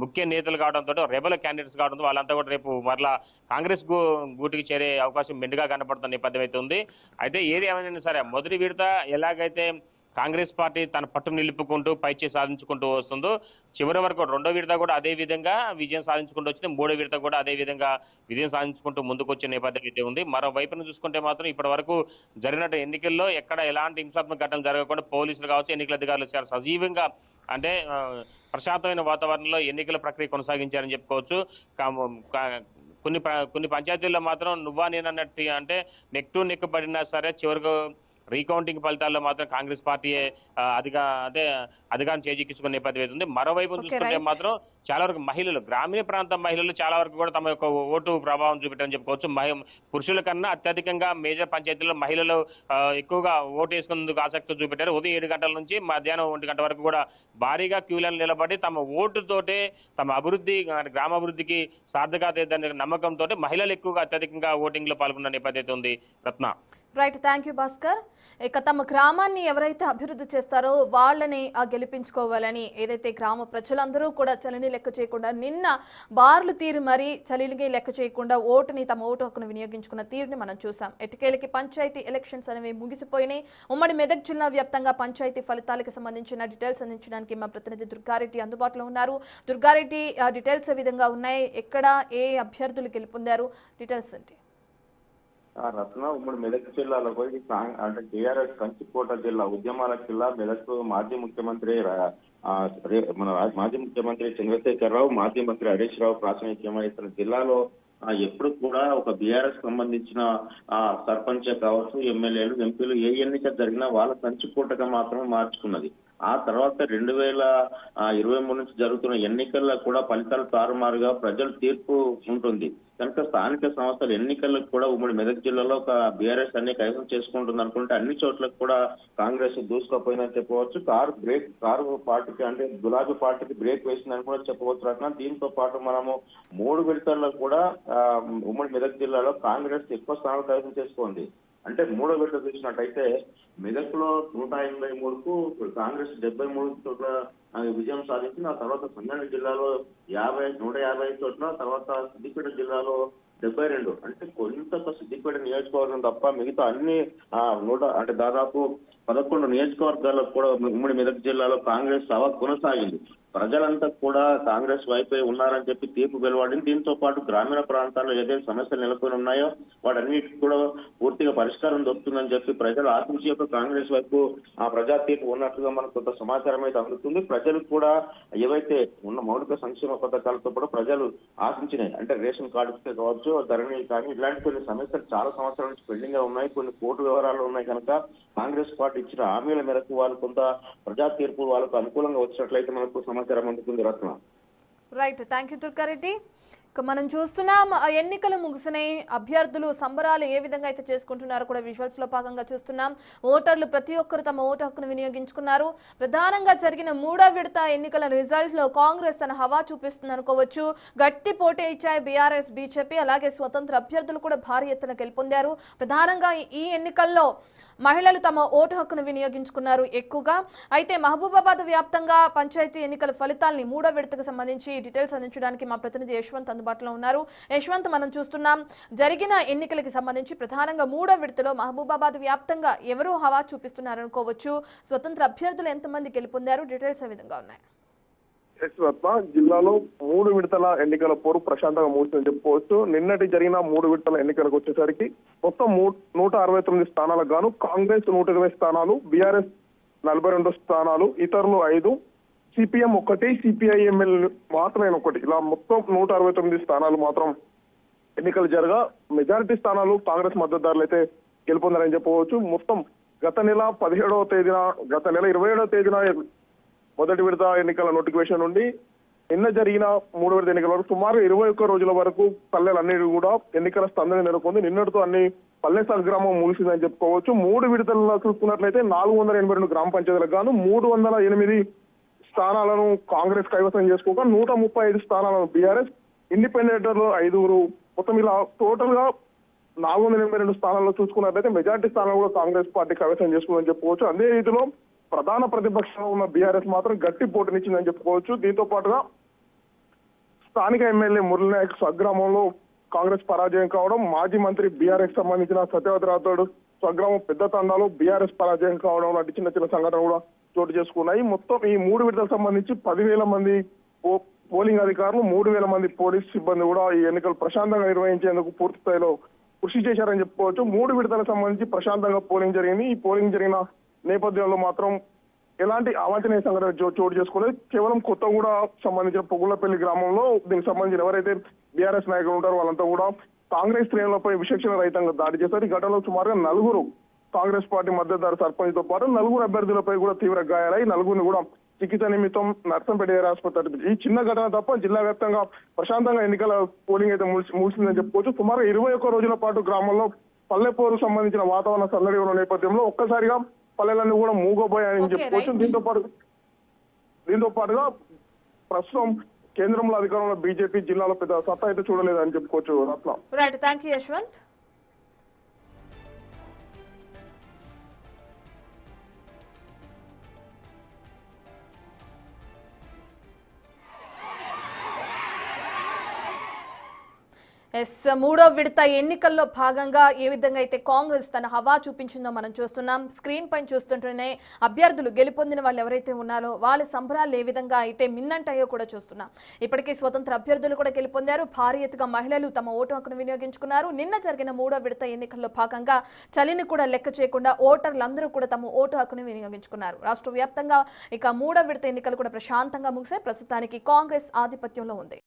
ముఖ్య నేతలు కావడంతో, రెబల్ క్యాండిడేట్స్ కావడంతో వాళ్ళంతా కూడా రేపు మరలా కాంగ్రెస్ గూటికి చేరే అవకాశం మెండుగా కనపడుతున్న నేపథ్యం అయితే ఉంది. అయితే ఏది ఏమైనా సరే మొదటి విడత ఎలాగైతే కాంగ్రెస్ పార్టీ తన పట్టును నిలుపుకుంటూ పైచే సాధించుకుంటూ వస్తుందో, చివరి వరకు రెండో విడత కూడా అదే విధంగా విజయం సాధించుకుంటూ వచ్చింది. మూడో విడత కూడా అదే విధంగా విజయం సాధించుకుంటూ ముందుకు వచ్చే నేపథ్యం అయితే ఉంది. మరోవైపున చూసుకుంటే మాత్రం ఇప్పటి వరకు జరిగిన ఎన్నికల్లో ఎక్కడ ఎలాంటి హింసాత్మక ఘటనలు జరగకుండా పోలీసులు కావచ్చు, ఎన్నికల అధికారులు చాలా సజీవంగా అంటే ప్రశాంతమైన వాతావరణంలో ఎన్నికల ప్రక్రియ కొనసాగించారని చెప్పుకోవచ్చు. కొన్ని పంచాయతీల్లో మాత్రం నువ్వా నేనన్నట్టు అంటే నెక్ టు నెక్ పడినా సరే చివరకు రీకౌంటింగ్ ఫలితాల్లో మాత్రం కాంగ్రెస్ పార్టీ అధికారం చేజిక్కించుకునే నేపథ్యం అవుతుంది. మరోవైపు చూసుకుంటే మాత్రం చాలా వరకు మహిళలు, గ్రామీణ ప్రాంత మహిళలు చాలా వరకు కూడా తమ యొక్క ఓటు ప్రభావం చూపెట్టని చెప్పుకోవచ్చు. పురుషుల కన్నా అత్యధికంగా మేజర్ పంచాయతీల్లో మహిళలు ఎక్కువగా ఓటు వేసుకునేందుకు ఆసక్తి చూపెట్టారు. ఉదయం 7 గంటల నుంచి మధ్యాహ్నం 1 గంట వరకు కూడా భారీగా క్యూలను నిలబడి తమ ఓటుతోటే తమ అభివృద్ధి, గ్రామాభివృద్ధికి సార్థకత నమ్మకంతో మహిళలు ఎక్కువగా అత్యధికంగా ఓటింగ్ లో పాల్గొన్న నేపథ్యం ఉంది. Ratna. Right, thank you Bhaskar. ఇక తమ గ్రామాన్ని ఎవరైతే అభివృద్ధి చేస్తారో వాళ్ళని గెలిపించుకోవాలని ఏదైతే గ్రామ ప్రజలందరూ కూడా చలిని లెక్క చేయకుండా నిన్న బార్లు తీరు మరీ చలిని లెక్క చేయకుండా తమ ఓటు హక్కును వినియోగించుకున్న తీరుని మనం చూసాం. ఎటుకేలకి పంచాయతీ ఎలక్షన్స్ అనేవి ముగిసిపోయినాయి. ఉమ్మడి మెదక్ జిల్లా వ్యాప్తంగా పంచాయతీ ఫలితాలకు సంబంధించిన డీటెయిల్స్ అందించడానికి మా ప్రతినిధి దుర్గారెడ్డి అందుబాటులో ఉన్నారు. దుర్గారెడ్డి, డీటెయిల్స్ ఏ విధంగా ఉన్నాయి? ఎక్కడ ఏ అభ్యర్థులు గెలుపొందారు? డీటెయిల్స్ ఏంటి? రత్న, ఉమ్మడి మెదక్ జిల్లాలో పోయి అంటే టీఆర్ఎస్ కంచికోట జిల్లా, ఉద్యమాల జిల్లా మెదక్ మాజీ ముఖ్యమంత్రి చంద్రశేఖరరావు, మాజీ మంత్రి హరీష్ రావు ప్రాతినిధ్యం వహిస్తున్న జిల్లాలో ఎప్పుడు కూడా ఒక బీఆర్ఎస్ సంబంధించిన సర్పంచ్ కావచ్చు, ఎమ్మెల్యేలు, ఎంపీలు ఏ ఎన్నిక జరిగినా వాళ్ళ కంచుకోటగా మాత్రమే మార్చుకున్నది. ఆ తర్వాత 2023 నుంచి జరుగుతున్న ఎన్నికల్లో కూడా ఫలితాలు తారుమారుగా ప్రజల తీర్పు ఉంటుంది కనుక స్థానిక సంస్థల ఎన్నికలకు కూడా ఉమ్మడి మెదక్ జిల్లాలో ఒక బీఆర్ఎస్ అన్ని కైవసం చేసుకుంటుంది అనుకుంటే అన్ని చోట్లకు కూడా కాంగ్రెస్ దూసుకుపోయిందని చెప్పవచ్చు. కారు పార్టీకి అంటే గులాబీ పార్టీకి బ్రేక్ వేసిందని కూడా చెప్పవచ్చు రత్న. దీంతో పాటు మనము 3 విడతల్లో కూడా ఉమ్మడి మెదక్ జిల్లాలో కాంగ్రెస్ ఎక్కువ స్థానాలు కైవసం చేసుకుంది. అంటే 3వ విడత చూసినట్టయితే మెదక్ లో 183కు కాంగ్రెస్ 73 చోట్ల విజయం సాధించింది. ఆ తర్వాత 12 జిల్లాలో 150 చోట్ల, తర్వాత సిద్దిపేట జిల్లాలో 72. అంటే కొంత సిద్దిపేట నియోజకవర్గం తప్ప మిగతా అన్ని దాదాపు 11 నియోజకవర్గాల్లో కూడా ఉమ్మడి మెదక్ జిల్లాలో కాంగ్రెస్ సభ కొనసాగింది. ప్రజలంతా కూడా కాంగ్రెస్ వైపే ఉన్నారని చెప్పి తీర్పు వెలువడింది. దీంతో పాటు గ్రామీణ ప్రాంతాల్లో ఏదైతే సమస్యలు నెలకొని ఉన్నాయో వాటన్నిటికీ కూడా పూర్తిగా పరిష్కారం దొరుకుతుందని చెప్పి ప్రజలు ఆశించి యొక్క కాంగ్రెస్ వైపు ఆ ప్రజా తీర్పు ఉన్నట్లుగా మనకు కొంత సమాచారం అయితే అందుతుంది. ప్రజలు కూడా ఏవైతే ఉన్న మౌలిక సంక్షేమ పథకాలతో కూడా ప్రజలు ఆశించినాయి, అంటే రేషన్ కార్డు కావచ్చు, ధరణి కానీ ఇలాంటి కొన్ని సమస్యలు చాలా సంవత్సరాల నుంచి పెండింగ్ గా ఉన్నాయి. కొన్ని కోర్టు వ్యవహారాలు ఉన్నాయి కనుక కాంగ్రెస్ పార్టీ ఇచ్చిన హామీల మేరకు వాళ్ళు కొంత ప్రజా తీర్పు వాళ్ళకు అనుకూలంగా వచ్చినట్లయితే మనకు సమాచారం అందుతుంది Ratna. Right, thank you Durgareddy. మనం చూస్తున్నాం ఎన్నికలు ముగిసినాయి, అభ్యర్థులు సంబరాలు ఏ విధంగా అయితే చేసుకుంటున్నారో కూడా విజువల్స్ లో భాగంగా చూస్తున్నాం. ఓటర్లు ప్రతి ఒక్కరు తమ ఓటు హక్కును వినియోగించుకున్నారు. ప్రధానంగా జరిగిన 3వ విడత ఎన్నికల రిజల్ట్ లో కాంగ్రెస్ తన హవా చూపిస్తుంది అనుకోవచ్చు. గట్టి పోటీ ఇచ్చాయి బీఆర్ఎస్, బీజేపీ, అలాగే స్వతంత్ర అభ్యర్థులు కూడా భారీ ఎత్తున గెలుపొందారు. ప్రధానంగా ఈ ఎన్నికల్లో మహిళలు తమ ఓటు హక్కును వినియోగించుకున్నారు ఎక్కువగా. అయితే మహబూబాబాద్ వ్యాప్తంగా పంచాయతీ ఎన్నికల ఫలితాల్ని 3వ విడతకు సంబంధించి డీటెయిల్స్ అందించడానికి మా ప్రతినిధి యశ్వంత్ అందుబాటులో ఉన్నారు. యశ్వంత్, మనం చూస్తున్నాం జరిగిన ఎన్నికలకి సంబంధించి ప్రధానంగా 3వ విడతలో మహబూబాబాద్ వ్యాప్తంగా ఎవరు హవా చూపిస్తున్నారు అనుకోవచ్చు. స్వతంత్ర అభ్యర్థులు ఎంతమంది గెలుపొందారు? డీటెయిల్స్ ఏ విధంగా ఉన్నాయి? జిల్లాలో 3 విడతల ఎన్నికల పోరు ప్రశాంతంగా ముగిసిందని చెప్పుకోవచ్చు. నిన్నటి జరిగిన 3 విడతల ఎన్నికలకు వచ్చేసరికి మొత్తం 169 స్థానాలకు గాను కాంగ్రెస్ 120 స్థానాలు, బీఆర్ఎస్ 42 స్థానాలు, ఇతరులు 5, సిపిఎం 1, సిపిఐఎంఎల్ మాత్రమే 1, ఇలా మొత్తం 169 స్థానాలు మాత్రం ఎన్నికలు జరగా మెజారిటీ స్థానాలు కాంగ్రెస్ మద్దతుదారులు అయితే గెలుపొందారని చెప్పవచ్చు. మొత్తం గత నెల 27వ తేదీన మొదటి విడత ఎన్నికల నోటిఫికేషన్ నుండి నిన్న జరిగిన 3వ విడత ఎన్నికల వరకు సుమారు 21 రోజుల వరకు పల్లెలన్నిటి కూడా ఎన్నికల స్పందన నెలకొంది. నిన్నటితో అన్ని పల్లె సంగ్రామం ముగిసిందని చెప్పుకోవచ్చు. 3 విడతల్లో చూసుకున్నట్లయితే 482 గ్రామ పంచాయతీలకు గాను 308 స్థానాలను కాంగ్రెస్ కైవసం చేసుకోగా 135 స్థానాలను బీఆర్ఎస్, ఇండిపెండెంట్లు 5, మొత్తం ఇలా టోటల్ గా 482 స్థానాల్లో చూసుకున్నట్లయితే మెజార్టీ స్థానాలు కూడా కాంగ్రెస్ పార్టీ కైవసం చేసుకుందని చెప్పుకోవచ్చు. అదే రీతిలో ప్రధాన ప్రతిపక్షంలో ఉన్న బీఆర్ఎస్ మాత్రం గట్టి పోటీనిచ్చిందని చెప్పుకోవచ్చు. దీంతో పాటుగా స్థానిక ఎమ్మెల్యే మురళీనాయక్ స్వగ్రామంలో కాంగ్రెస్ పరాజయం కావడం, మాజీ మంత్రి బీఆర్ఎస్ సంబంధించిన సత్యవతి రాథోడ్ స్వగ్రామం పెద్ద తండాలో బీఆర్ఎస్ పరాజయం కావడం లాంటి చిన్న చిన్న సంఘటనలు కూడా చోటు చేసుకున్నాయి. మొత్తం ఈ 3 విడతలకు సంబంధించి 10,000 మంది పోలింగ్ అధికారులు, 3,000 మంది పోలీస్ సిబ్బంది కూడా ఈ ఎన్నికలు ప్రశాంతంగా నిర్వహించేందుకు పూర్తి స్థాయిలో కృషి చేశారని చెప్పుకోవచ్చు. 3 విడతలకు సంబంధించి ప్రశాంతంగా పోలింగ్ జరిగింది. ఈ పోలింగ్ జరిగిన నేపథ్యంలో మాత్రం ఎలాంటి అవాంఛనీయ సంఘటన చోటు చేసుకోలేదు. కేవలం కొత్తగూడ సంబంధించిన పొగుళ్లపల్లి గ్రామంలో దీనికి సంబంధించిన ఎవరైతే బీఆర్ఎస్ నాయకులు ఉంటారో వాళ్ళంతా కూడా కాంగ్రెస్ శ్రేణులపై విచక్షణ రహితంగా దాడి చేశారు. ఈ ఘటనలో సుమారుగా 4 కాంగ్రెస్ పార్టీ మద్దతుదారు సర్పంచ్ తో పాటు 4 అభ్యర్థులపై కూడా తీవ్ర గాయాలై 4 కూడా చికిత్స నిమిత్తం నర్సంపేట ఏరియా ఆసుపత్రి. ఈ చిన్న ఘటన తప్ప జిల్లా వ్యాప్తంగా ప్రశాంతంగా ఎన్నికల పోలింగ్ అయితే ముగిసిందని చెప్పుకోవచ్చు. సుమారు 21 రోజుల పాటు గ్రామంలో పల్లెపోరు సంబంధించిన వాతావరణ సందడి ఉన్న నేపథ్యంలో ఒక్కసారిగా పల్లెలన్నీ కూడా మూగోపోయాయని చెప్పుకోవచ్చు. దీంతో పాటుగా ప్రస్తుతం కేంద్రంలో అధికారంలో బీజేపీ, జిల్లాలో పెద్ద సత్తా అయితే చూడలేదని చెప్పుకోవచ్చు. Ratna. Right, thank you Yashwant. మూడో విడత ఎన్నికల్లో భాగంగా ఏ విధంగా అయితే కాంగ్రెస్ తన హవా చూపించిందో మనం చూస్తున్నాం. స్క్రీన్ పైన చూస్తుంటేనే అభ్యర్థులు గెలుపొందిన వాళ్ళు ఎవరైతే ఉన్నారో వాళ్ళ సంబరాలు ఏ విధంగా అయితే మిన్నంటాయో కూడా చూస్తున్నాం. ఇప్పటికే స్వతంత్ర అభ్యర్థులు కూడా గెలుపొందారు. భారీ ఎత్తుగా మహిళలు తమ ఓటు హక్కును వినియోగించుకున్నారు. నిన్న జరిగిన మూడో విడత ఎన్నికల్లో భాగంగా చలిని కూడా లెక్క చేయకుండా ఓటర్లందరూ కూడా తమ ఓటు హక్కును వినియోగించుకున్నారు. రాష్ట్ర వ్యాప్తంగా ఇక మూడో విడత ఎన్నికలు కూడా ప్రశాంతంగా ముగిసాయి. ప్రస్తుతానికి కాంగ్రెస్ ఆధిపత్యంలో ఉంది.